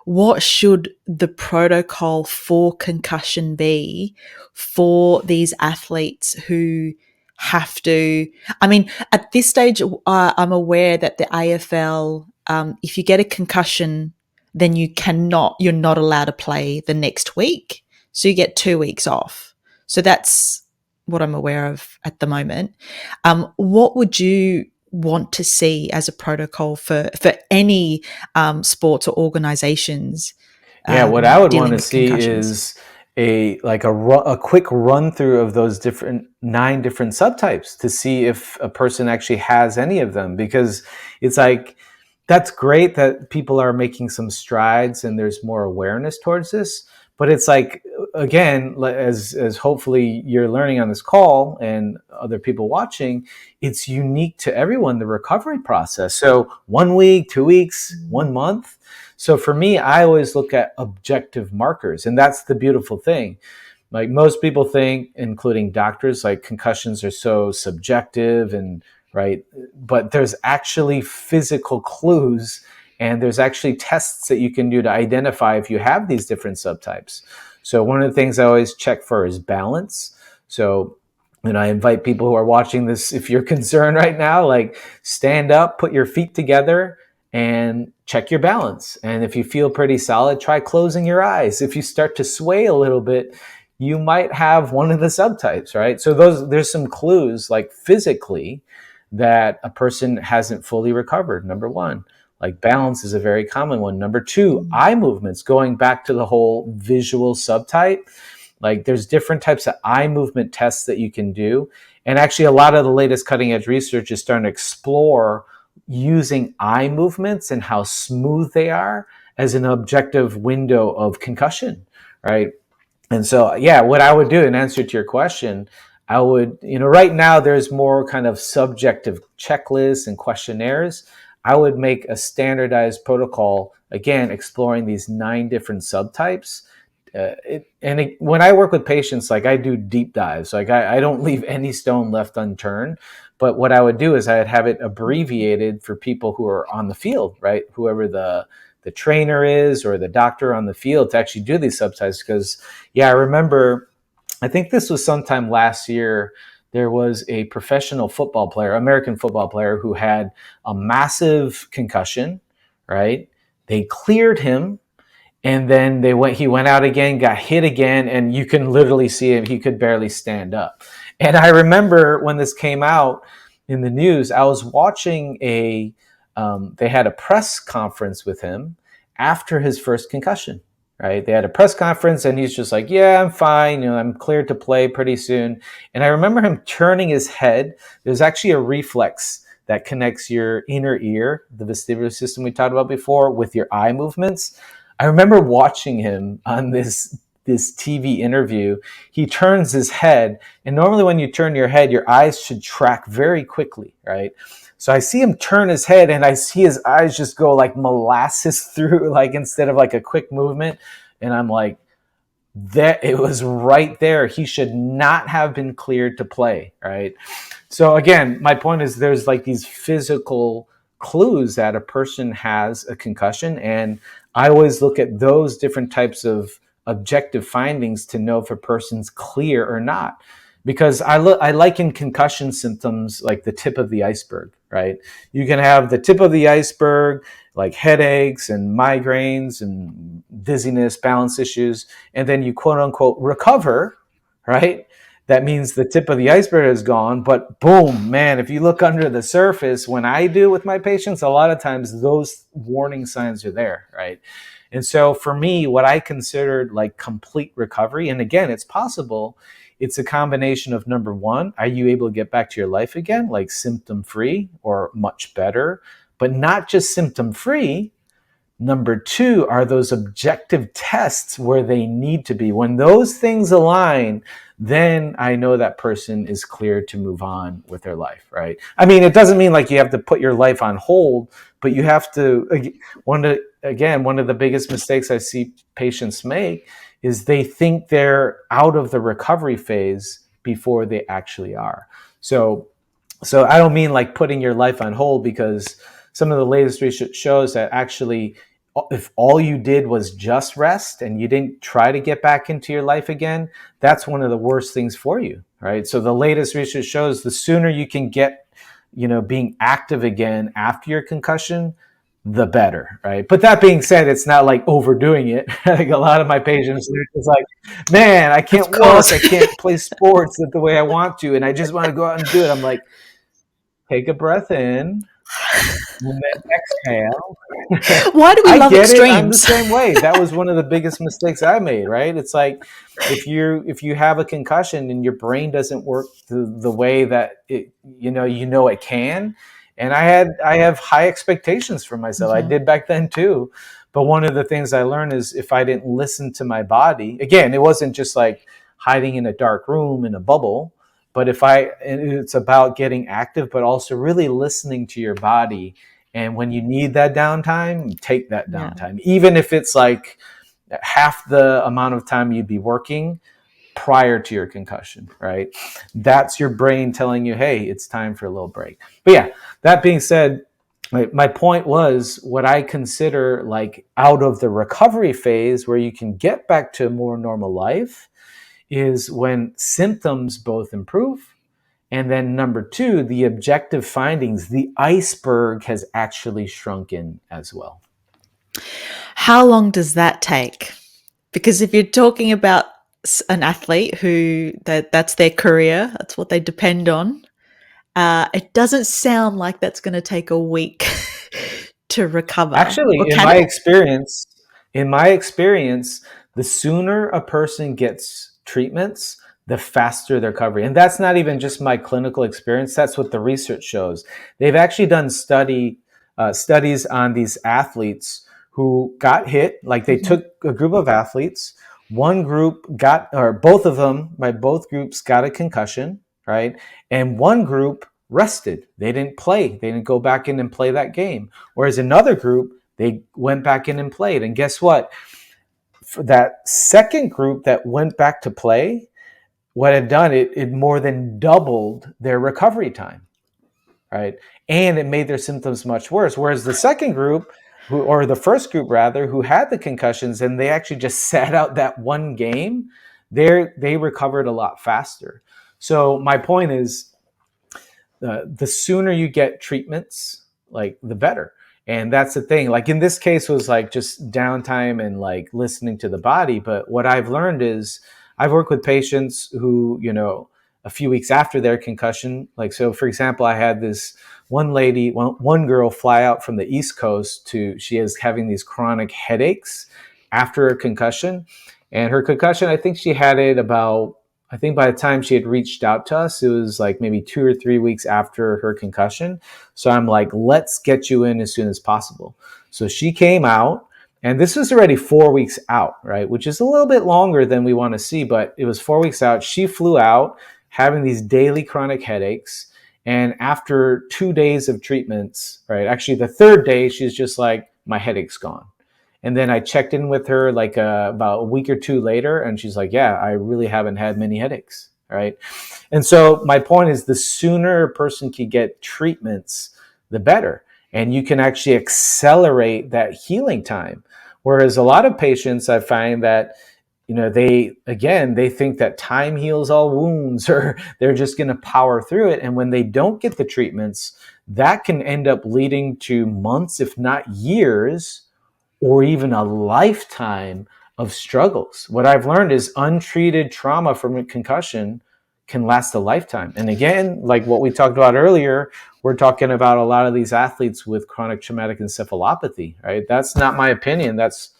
what should the protocol for concussion be for these athletes who have to? At this stage, I'm aware that the AFL, if you get a concussion, then you're not allowed to play the next week. So you get 2 weeks off. So that's what I'm aware of at the moment. What would you want to see as a protocol for any sports or organizations Yeah, what I would want dealing to with see concussions? is a quick run through of those 9 different subtypes to see if a person actually has any of them, because it's like that's great that people are making some strides and there's more awareness towards this, but it's like, again, as hopefully you're learning on this call and other people watching, it's unique to everyone, the recovery process. So 1 week, 2 weeks, 1 month. So for me, I always look at objective markers, and that's the beautiful thing. Like most people think, including doctors, like concussions are so subjective and right, but there's actually physical clues, and there's actually tests that you can do to identify if you have these different subtypes. So one of the things I always check for is balance. So, and I invite people who are watching this, if you're concerned right now, like stand up, put your feet together, and check your balance. And if you feel pretty solid, try closing your eyes. If you start to sway a little bit, you might have one of the subtypes, right? So there's some clues, like physically, that a person hasn't fully recovered. Number one, like balance is a very common one. Number two, eye movements, going back to the whole visual subtype. Like there's different types of eye movement tests that you can do. And actually a lot of the latest cutting edge research is starting to explore using eye movements and how smooth they are as an objective window of concussion, right? And so, yeah, what I would do in answer to your question, I would, right now there's more kind of subjective checklists and questionnaires. I would make a standardized protocol, again, exploring these 9 different subtypes. When I work with patients, like I do deep dives, like I don't leave any stone left unturned. But what I would do is I'd have it abbreviated for people who are on the field, right? Whoever the trainer is or the doctor on the field to actually do these subtypes. Because, yeah, I remember, I think this was sometime last year, there was a professional football player, American football player, who had a massive concussion, right? They cleared him, and then he went out again, got hit again, and you can literally see him. He could barely stand up. And I remember when this came out in the news, I was watching they had a press conference with him after his first concussion. right? They had a press conference and he's just like, yeah, I'm fine. I'm cleared to play pretty soon. And I remember him turning his head. There's actually a reflex that connects your inner ear, the vestibular system we talked about before, with your eye movements. I remember watching him on this TV interview. He turns his head, and normally when you turn your head, your eyes should track very quickly, right? So I see him turn his head, and I see his eyes just go like molasses through, like instead of like a quick movement. And I'm like, that it was right there. He should not have been cleared to play, right? So again, my point is there's like these physical clues that a person has a concussion, and I always look at those different types of objective findings to know if a person's clear or not. Because I liken concussion symptoms like the tip of the iceberg, right? You can have the tip of the iceberg, like headaches and migraines and dizziness, balance issues, and then you quote unquote recover, right? That means the tip of the iceberg is gone, but boom, man, if you look under the surface, when I do with my patients, a lot of times those warning signs are there, right? And so for me, what I considered like complete recovery, and again, it's possible, it's a combination of number one, are you able to get back to your life again, like symptom free or much better, but not just symptom free. Number two, are those objective tests where they need to be? When those things align, then I know that person is cleared to move on with their life, right? I mean, it doesn't mean like you have to put your life on hold, but you have to, one of the biggest mistakes I see patients make is they think they're out of the recovery phase before they actually are. So I don't mean like putting your life on hold, because some of the latest research shows that actually if all you did was just rest and you didn't try to get back into your life again, that's one of the worst things for you, right? So the latest research shows the sooner you can get, being active again after your concussion, the better, right? But that being said, it's not like overdoing it. Like a lot of my patients, they're just like, man, I can't Of course. work, I can't play sports the way I want to, and I just want to go out and do it. I'm like, take a breath in and then exhale. Why do we I love get it. I'm the extremes? same way. That was one of the biggest mistakes I made, right? It's like if you have a concussion and your brain doesn't work the way that it can. And I have high expectations for myself. I Mm-hmm. did back then too. But one of the things I learned is if I didn't listen to my body, again, it wasn't just like hiding in a dark room in a bubble, but it's about getting active, but also really listening to your body. And when you need that downtime, take that Yeah. downtime, even if it's like half the amount of time you'd be working prior to your concussion, right? That's your brain telling you, hey, it's time for a little break. But yeah, that being said, my point was what I consider like out of the recovery phase where you can get back to a more normal life is when symptoms both improve. And then number two, the objective findings, the iceberg has actually shrunken as well. How long does that take? Because if you're talking about an athlete who that's their career, that's what they depend on, it doesn't sound like that's going to take a week to recover. Actually, Or can it? in my experience, the sooner a person gets treatments, the faster their recovery. And that's not even just my clinical experience. That's what the research shows. They've actually done studies on these athletes who got hit. Like they Mhm. took a group of athletes. One group got, or both of them, by both groups got a concussion, right? And one group rested. They didn't play. They didn't go back in and play that game. Whereas another group, they went back in and played. And guess what? For that second group that went back to play, what it done, it more than doubled their recovery time, right? And it made their symptoms much worse. Whereas the second group, or the first group rather, who had the concussions and they actually just sat out that one game, they recovered a lot faster. So my point is, the sooner you get treatments, like the better. And that's the thing. Like in this case was like just downtime and like listening to the body. But what I've learned is I've worked with patients who, a few weeks after their concussion, like, so for example, I had this one lady, one girl fly out from the East Coast she is having these chronic headaches. after a concussion. And her concussion, I think she had it about, I think by the time she had reached out to us, it was like maybe 2 or 3 weeks after her concussion. So I'm like, let's get you in as soon as possible. So she came out, and this was already 4 weeks out, right? Which is a little bit longer than we want to see, but it was 4 weeks out. She flew out having these daily chronic headaches. And after 2 days of treatments, right? Actually, the third day, she's just like, my headache's gone. And then I checked in with her like about a week or two later, and she's like, yeah, I really haven't had many headaches, right? And so my point is, the sooner a person can get treatments, the better. And you can actually accelerate that healing time. Whereas a lot of patients, I find that, they think that time heals all wounds, or they're just going to power through it. And when they don't get the treatments, that can end up leading to months, if not years, or even a lifetime of struggles. What I've learned is untreated trauma from a concussion can last a lifetime. And again, like what we talked about earlier, we're talking about a lot of these athletes with chronic traumatic encephalopathy, right? That's not my opinion. That's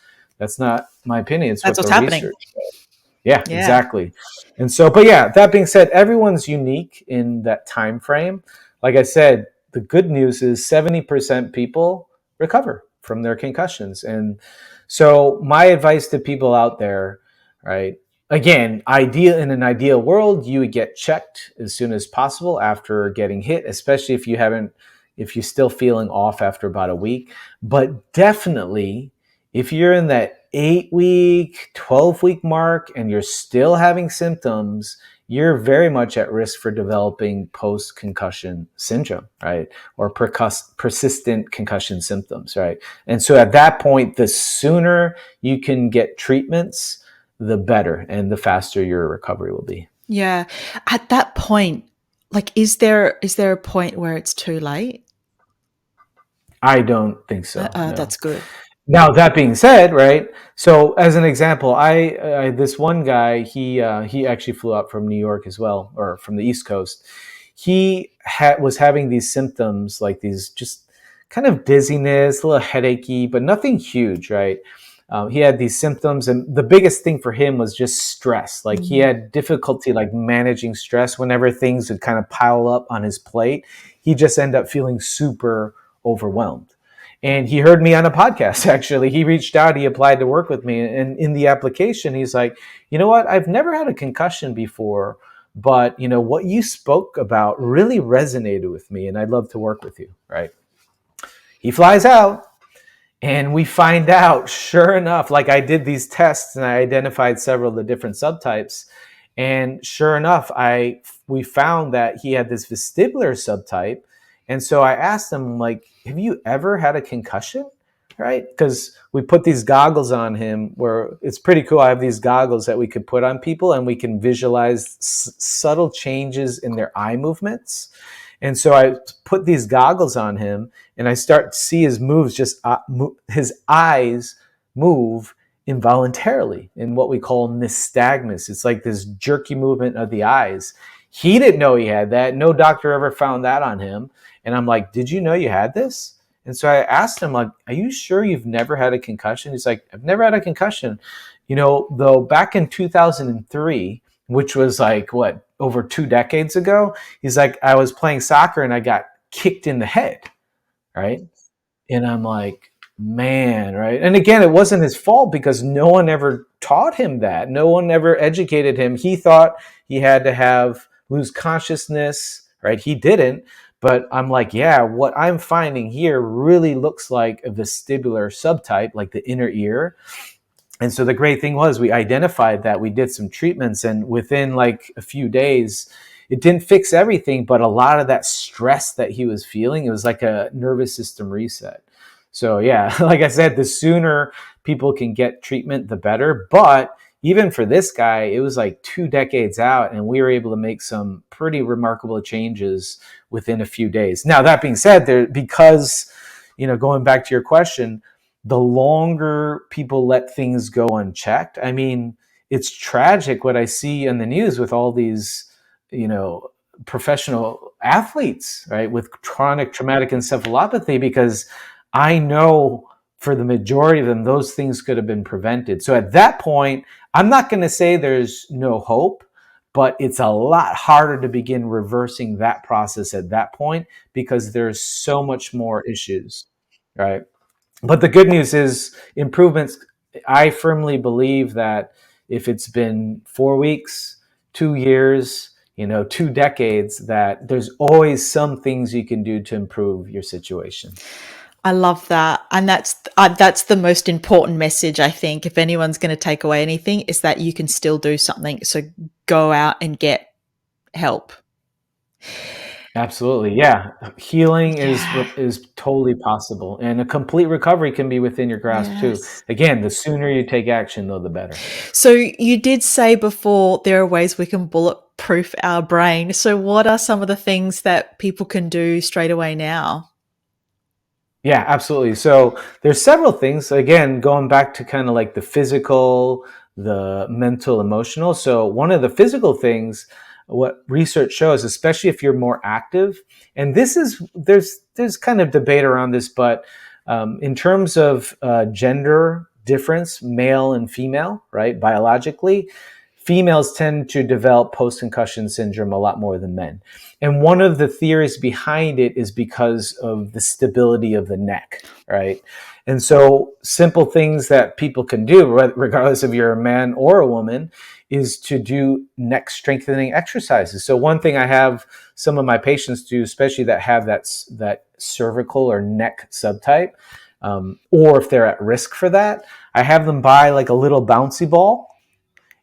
not my opinion. It's That's what what's the happening. research says. Yeah, Yeah. exactly. And so, but yeah, that being said, everyone's unique in that time frame. Like I said, the good news is 70% people recover from their concussions. And so my advice to people out there, right? Again, in an ideal world, you would get checked as soon as possible after getting hit, especially if you're still feeling off after about a week. But definitely, if you're in that 8-week, 12-week mark and you're still having symptoms, you're very much at risk for developing post-concussion syndrome, right? Or persistent concussion symptoms, right? And so at that point, the sooner you can get treatments, the better, and the faster your recovery will be. Yeah. At that point, like, is there a point where it's too late? I don't think so, no. That's good. Now, that being said, right? So, as an example, this one guy, he actually flew out from New York as well, or from the East Coast. He was having these symptoms, like these just kind of dizziness, a little headachy, but nothing huge, right? He had these symptoms, and the biggest thing for him was just stress. Like he had difficulty like managing stress. Whenever things would kind of pile up on his plate, he just ended up feeling super overwhelmed. And he heard me on a podcast, actually. He reached out, he applied to work with me. And in the application, he's like, you know what? I've never had a concussion before, but what you spoke about really resonated with me, and I'd love to work with you, right? He flies out, and we find out, sure enough, like I did these tests and I identified several of the different subtypes. And sure enough, we found that he had this vestibular subtype. And so I asked him, like, have you ever had a concussion? Right? Because we put these goggles on him where it's pretty cool. I have these goggles that we could put on people and we can visualize subtle changes in their eye movements. And so I put these goggles on him and I start to see his moves, his eyes move involuntarily in what we call nystagmus. It's like this jerky movement of the eyes. He didn't know he had that. No doctor ever found that on him. And I'm like, did you know you had this? And so I asked him, like, are you sure you've never had a concussion? He's like, I've never had a concussion. Though back in 2003, which was like, what, over 2 decades ago, he's like, I was playing soccer and I got kicked in the head, right? And I'm like, man, right? And again, it wasn't his fault because no one ever taught him that. No one ever educated him. He thought he had to lose consciousness, right? He didn't. But I'm like, yeah, what I'm finding here really looks like a vestibular subtype, like the inner ear. And so the great thing was we identified that, we did some treatments, and within like a few days, it didn't fix everything, but a lot of that stress that he was feeling, it was like a nervous system reset. So yeah, like I said, the sooner people can get treatment, the better. But even for this guy, it was like 2 decades out, and we were able to make some pretty remarkable changes within a few days. Now, that being said, because, going back to your question, the longer people let things go unchecked, I mean, it's tragic what I see in the news with all these, professional athletes, right, with chronic traumatic encephalopathy, because I know for the majority of them, those things could have been prevented. So at that point, I'm not going to say there's no hope, but it's a lot harder to begin reversing that process at that point because there's so much more issues, right? But the good news is improvements. I firmly believe that if it's been 4 weeks, 2 years, 2 decades, that there's always some things you can do to improve your situation. I love that. And that's the most important message, I think. If anyone's going to take away anything, is that you can still do something. So go out and get help. Absolutely. Yeah. Healing is Yeah. is totally possible, and a complete recovery can be within your grasp too. Yes. Again, the sooner you take action, though, the better. So you did say before there are ways we can bulletproof our brain. So what are some of the things that people can do straight away now? Yeah, absolutely. So there's several things. Again, going back to kind of like the physical, the mental, emotional. So one of the physical things, what research shows, especially if you're more active, and this is there's kind of debate around this, but in terms of gender difference, male and female, right, biologically, females tend to develop post-concussion syndrome a lot more than men. And one of the theories behind it is because of the stability of the neck, right? And so simple things that people can do, regardless if you're a man or a woman, is to do neck strengthening exercises. So one thing I have some of my patients do, especially that have that cervical or neck subtype, or if they're at risk for that, I have them buy like a little bouncy ball,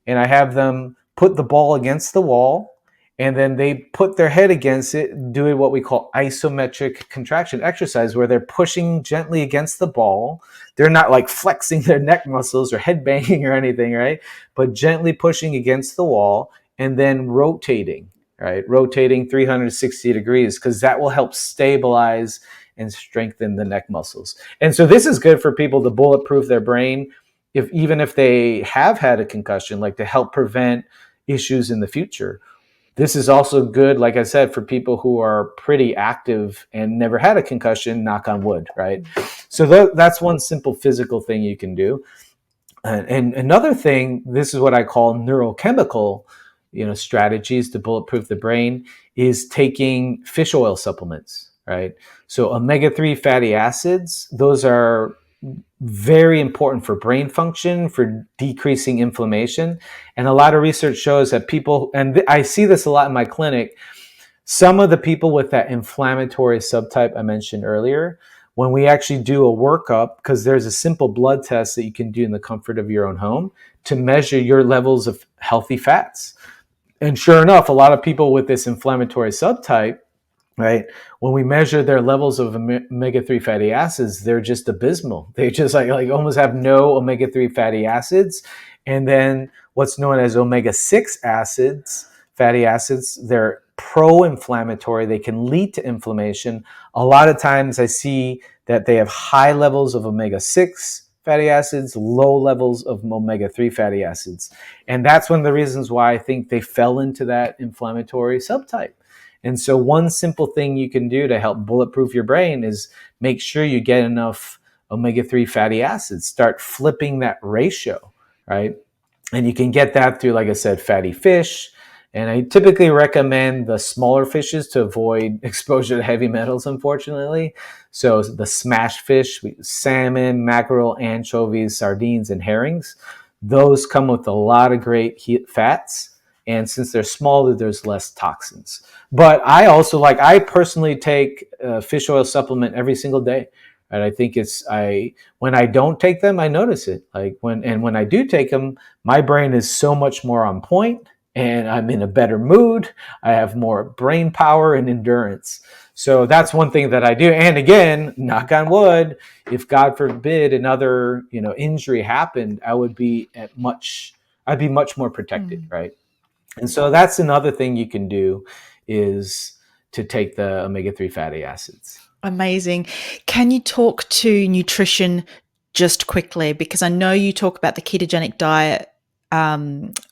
and I have them put the ball against the wall, and then they put their head against it, doing what we call isometric contraction exercise, where they're pushing gently against the ball. They're not like flexing their neck muscles or head banging or anything, right? But gently pushing against the wall and then rotating, right? Rotating 360 degrees, because that will help stabilize and strengthen the neck muscles. And so this is good for people to bulletproof their brain, even if they have had a concussion, like to help prevent issues in the future. This is also good, like I said, for people who are pretty active and never had a concussion, knock on wood, right? So that's one simple physical thing you can do. And another thing, this is what I call neurochemical, strategies to bulletproof the brain, is taking fish oil supplements, right? So omega-3 fatty acids, those are very important for brain function, for decreasing inflammation. And a lot of research shows that people, and I see this a lot in my clinic, some of the people with that inflammatory subtype I mentioned earlier, when we actually do a workup, because there's a simple blood test that you can do in the comfort of your own home to measure your levels of healthy fats. And sure enough, a lot of people with this inflammatory subtype, right, when we measure their levels of omega-3 fatty acids, they're just abysmal. They just like almost have no omega-3 fatty acids. And then what's known as omega-6 acids, fatty acids, they're pro-inflammatory. They can lead to inflammation. A lot of times I see that they have high levels of omega-6 fatty acids, low levels of omega-3 fatty acids. And that's one of the reasons why I think they fell into that inflammatory subtype. And so one simple thing you can do to help bulletproof your brain is make sure you get enough omega-3 fatty acids. Start flipping that ratio, right? And you can get that through, like I said, fatty fish. And I typically recommend the smaller fishes to avoid exposure to heavy metals, unfortunately. So the smash fish, salmon, mackerel, anchovies, sardines, and herrings, those come with a lot of great fats. And since they're smaller, there's less toxins. But I personally take a fish oil supplement every single day. And I think when I don't take them, I notice it. When I do take them, my brain is so much more on point, and I'm in a better mood. I have more brain power and endurance. So that's one thing that I do. And again, knock on wood, if God forbid another, injury happened, I'd be much more protected, right? And so that's another thing you can do, is to take the omega-3 fatty acids. Amazing. Can you talk to nutrition just quickly? Because I know you talk about the ketogenic diet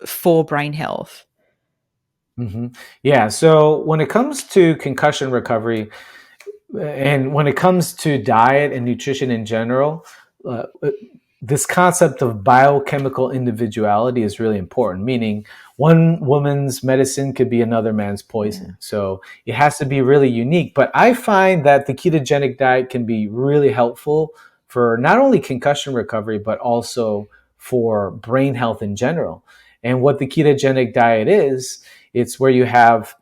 for brain health. Mm-hmm. Yeah. So when it comes to concussion recovery, and when it comes to diet and nutrition in general, this concept of biochemical individuality is really important, meaning one woman's medicine could be another man's poison. Yeah. So it has to be really unique. But I find that the ketogenic diet can be really helpful for not only concussion recovery, but also for brain health in general. And what the ketogenic diet is, it's where you have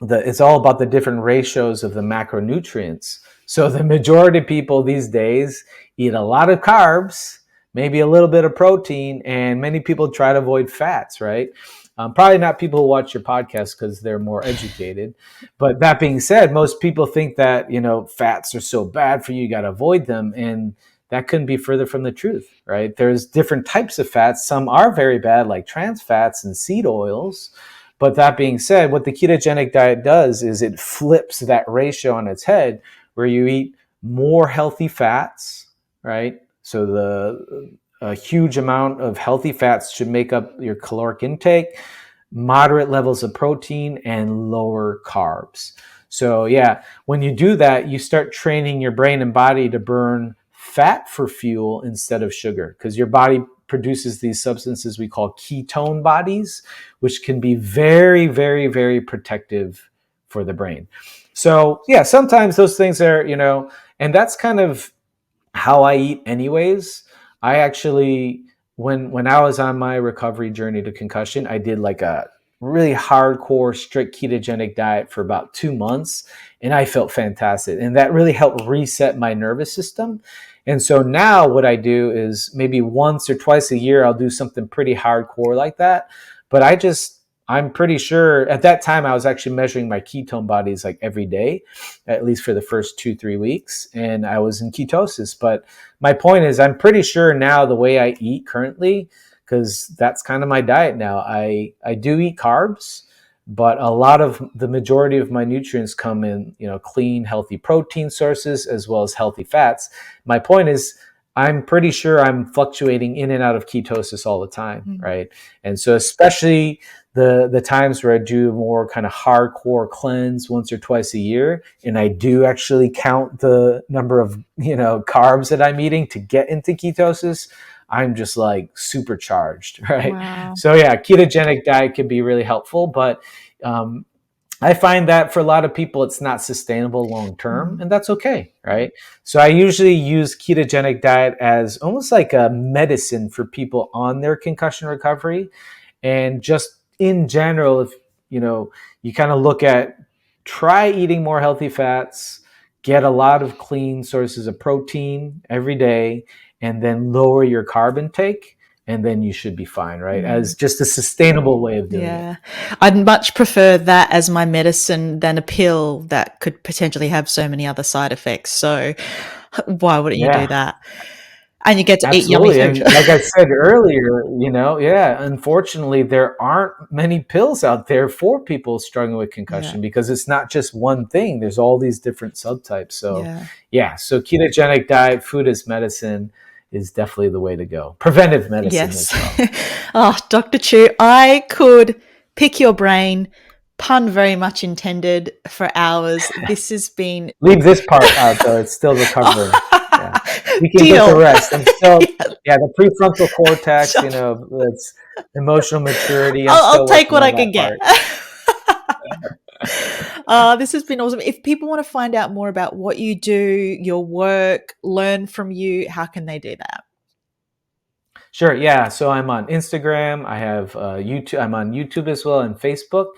it's all about the different ratios of the macronutrients. So the majority of people these days eat a lot of carbs, maybe a little bit of protein, and many people try to avoid fats, right? Probably not people who watch your podcast because they're more educated. But that being said, most people think that, fats are so bad for you, you got to avoid them. And that couldn't be further from the truth, right? There's different types of fats. Some are very bad, like trans fats and seed oils. But that being said, what the ketogenic diet does is it flips that ratio on its head, where you eat more healthy fats, right? So a huge amount of healthy fats should make up your caloric intake, moderate levels of protein, and lower carbs. So yeah, when you do that, you start training your brain and body to burn fat for fuel instead of sugar, because your body produces these substances we call ketone bodies, which can be very, very, very protective for the brain. So yeah, sometimes those things are, and that's kind of how I eat anyways. I actually, when I was on my recovery journey to concussion, I did like a really hardcore, strict ketogenic diet for about 2 months, and I felt fantastic. And that really helped reset my nervous system. And so now what I do is maybe once or twice a year, I'll do something pretty hardcore like that. But I'm pretty sure at that time I was actually measuring my ketone bodies like every day, at least for the first 2-3 weeks. And I was in ketosis. But my point is, I'm pretty sure now the way I eat currently, because that's kind of my diet now, I do eat carbs, but a lot of the majority of my nutrients come in, clean, healthy protein sources as well as healthy fats. My point is, I'm pretty sure I'm fluctuating in and out of ketosis all the time, right? And so especially the times where I do more kind of hardcore cleanse once or twice a year, and I do actually count the number of, carbs that I'm eating to get into ketosis, I'm just like supercharged, right? Wow. So yeah, ketogenic diet can be really helpful, but I find that for a lot of people, it's not sustainable long term, and that's okay, right? So I usually use ketogenic diet as almost like a medicine for people on their concussion recovery. And just in general, if you kind of look at, try eating more healthy fats, get a lot of clean sources of protein every day, and then lower your carb intake, and then you should be fine, right? As just a sustainable way of doing it. I'd much prefer that as my medicine than a pill that could potentially have so many other side effects. So why wouldn't you do that? And you get to eat yummy Absolutely. food. And like I said earlier, unfortunately, there aren't many pills out there for people struggling with concussion because it's not just one thing. There's all these different subtypes. So, so ketogenic diet, food as medicine is definitely the way to go. Preventive medicine as well. Oh, Dr. Chiu, I could pick your brain, pun very much intended, for hours. This has been... Leave this part out, though. It's still recovering. We can Deal. get the rest. I'm still, the prefrontal cortex, it's emotional maturity. I'll take what I can get. This has been awesome. If people want to find out more about what you do, your work, learn from you, how can they do that? Sure. Yeah. So I'm on Instagram. I have YouTube. I'm on YouTube as well and Facebook.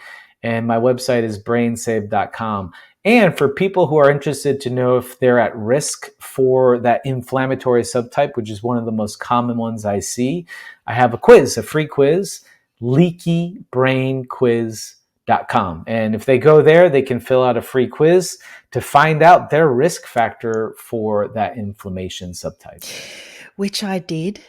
And my website is brainsave.com. And for people who are interested to know if they're at risk for that inflammatory subtype, which is one of the most common ones I see, I have a quiz, a free quiz, leakybrainquiz.com. And if they go there, they can fill out a free quiz to find out their risk factor for that inflammation subtype. Which I did.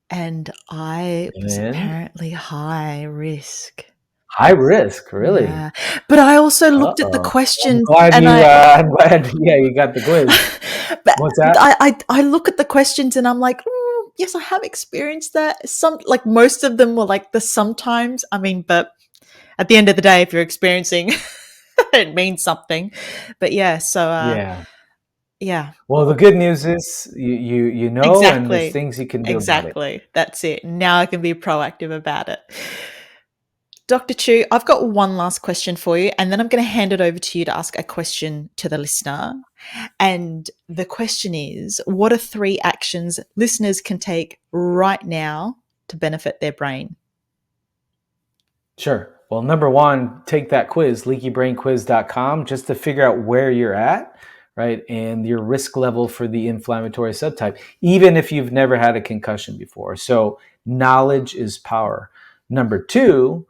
And I was apparently high risk. High risk, really? Yeah. But I also looked at the questions. I'm glad, you got the quiz. What's that? I look at the questions and I'm like, yes, I have experienced that. Most of them were like the sometimes. I mean, but at the end of the day, if you're experiencing, it means something. But Yeah. Well, the good news is you know, and there's Exactly. things you can do about it. Exactly. That's it. Now I can be proactive about it. Dr. Chu, I've got one last question for you, and then I'm going to hand it over to you to ask a question to the listener. And the question is, what are 3 actions listeners can take right now to benefit their brain? Sure. Well, number one, take that quiz, leakybrainquiz.com, just to figure out where you're at, right? And your risk level for the inflammatory subtype, even if you've never had a concussion before. So, knowledge is power. Number two,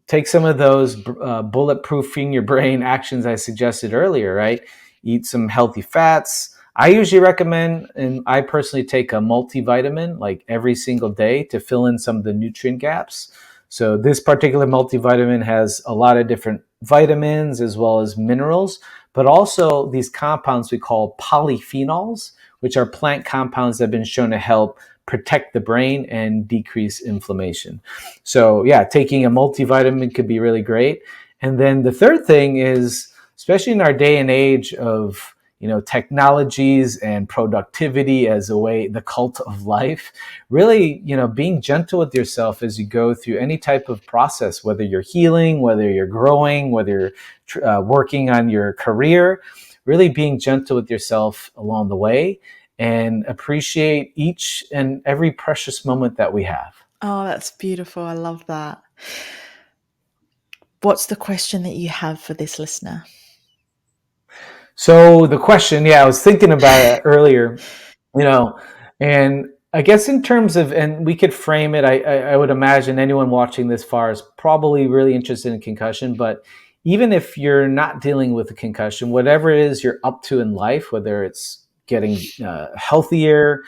take some of those bulletproofing your brain actions I suggested earlier, right? Eat some healthy fats. I usually recommend, and I personally take a multivitamin like every single day to fill in some of the nutrient gaps. So this particular multivitamin has a lot of different vitamins as well as minerals, but also these compounds we call polyphenols, which are plant compounds that have been shown to help protect the brain and decrease inflammation. So yeah, taking a multivitamin could be really great. And then the third thing is, especially in our day and age of technologies and productivity as a way, the cult of life, really being gentle with yourself as you go through any type of process, whether you're healing, whether you're growing, whether you're working on your career, really being gentle with yourself along the way and appreciate each and every precious moment that we have. Oh, that's beautiful. I love that. What's the question that you have for this listener? So the question, yeah, I was thinking about it earlier, you know, and I guess in terms of, and we could frame it, I would imagine anyone watching this far is probably really interested in concussion, but even if you're not dealing with a concussion, whatever it is you're up to in life, whether it's getting healthier,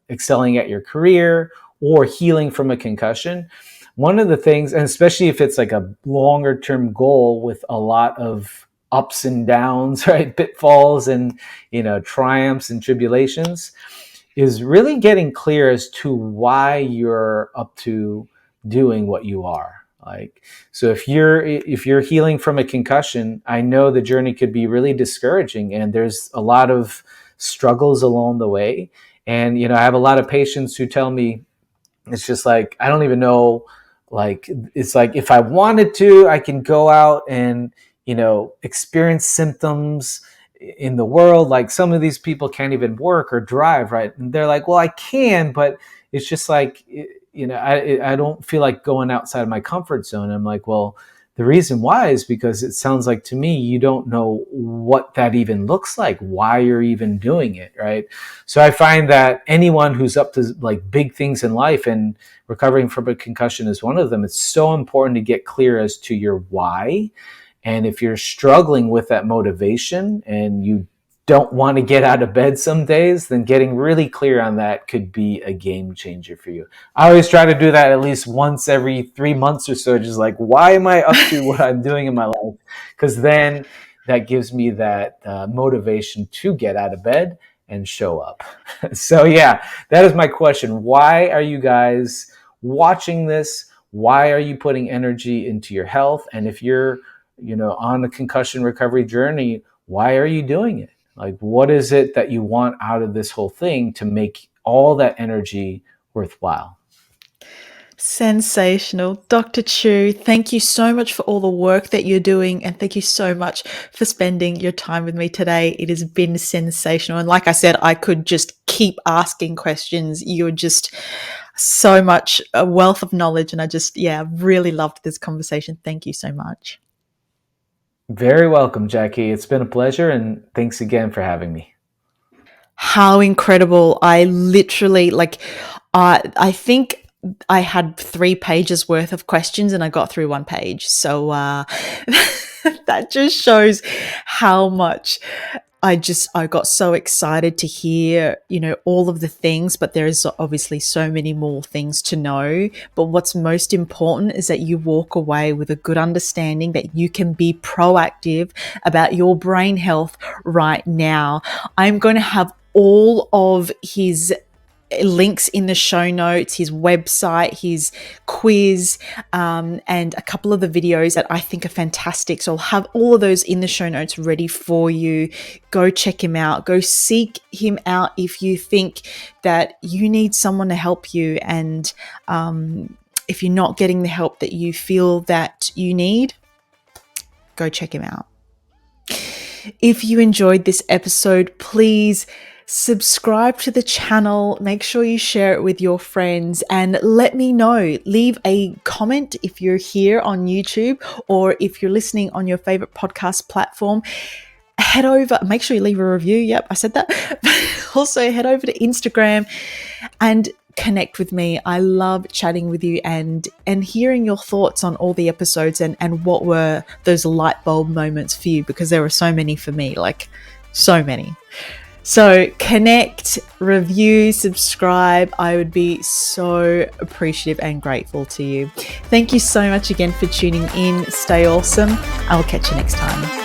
excelling at your career or healing from a concussion, one of the things, and especially if it's like a longer term goal with a lot of ups and downs, right? Pitfalls and, triumphs and tribulations, is really getting clear as to why you're up to doing what you are. Like, so if you're healing from a concussion, I know the journey could be really discouraging and there's a lot of struggles along the way. And, I have a lot of patients who tell me, it's just like, I don't even know, like, it's like, if I wanted to, I can go out and, experience symptoms in the world. Like some of these people can't even work or drive, right? And they're like, well, I can, but it's just like, I don't feel like going outside of my comfort zone. I'm like, well, the reason why is because it sounds like to me, you don't know what that even looks like, why you're even doing it, right? So I find that anyone who's up to like big things in life, and recovering from a concussion is one of them, it's so important to get clear as to your why. And if you're struggling with that motivation and you don't want to get out of bed some days, then getting really clear on that could be a game changer for you. I always try to do that at least once every 3 months or so, just like, why am I up to what I'm doing in my life? Because then that gives me that motivation to get out of bed and show up. So, yeah, that is my question. Why are you guys watching this? Why are you putting energy into your health? And if you're on a concussion recovery journey, why are you doing it? Like, what is it that you want out of this whole thing to make all that energy worthwhile? Sensational. Dr. Chu, thank you so much for all the work that you're doing. And thank you so much for spending your time with me today. It has been sensational. And like I said, I could just keep asking questions. You're just so much a wealth of knowledge. And I just, really loved this conversation. Thank you so much. Very welcome, Jackie. It's been a pleasure, and thanks again for having me. How incredible. I literally, I think I had 3 pages worth of questions and I got through 1 page. So that just shows how much I got so excited to hear, all of the things, but there's obviously so many more things to know. But what's most important is that you walk away with a good understanding that you can be proactive about your brain health right now. I'm going to have all of his links in the show notes, his website, his quiz, and a couple of the videos that I think are fantastic. So I'll have all of those in the show notes ready for you. Go check him out. Go seek him out if you think that you need someone to help you, and if you're not getting the help that you feel that you need, go check him out. If you enjoyed this episode, please subscribe to the channel. Make sure you share it with your friends and let me know. Leave a comment if you're here on YouTube, or if you're listening on your favorite podcast platform. Head over, make sure you leave a review. Yep, I said that. Also, head over to Instagram and connect with me. I love chatting with you and hearing your thoughts on all the episodes and what were those light bulb moments for you, because there were so many for me, like so many. So connect, review, subscribe. I would be so appreciative and grateful to you. Thank you so much again for tuning in. Stay awesome. I will catch you next time.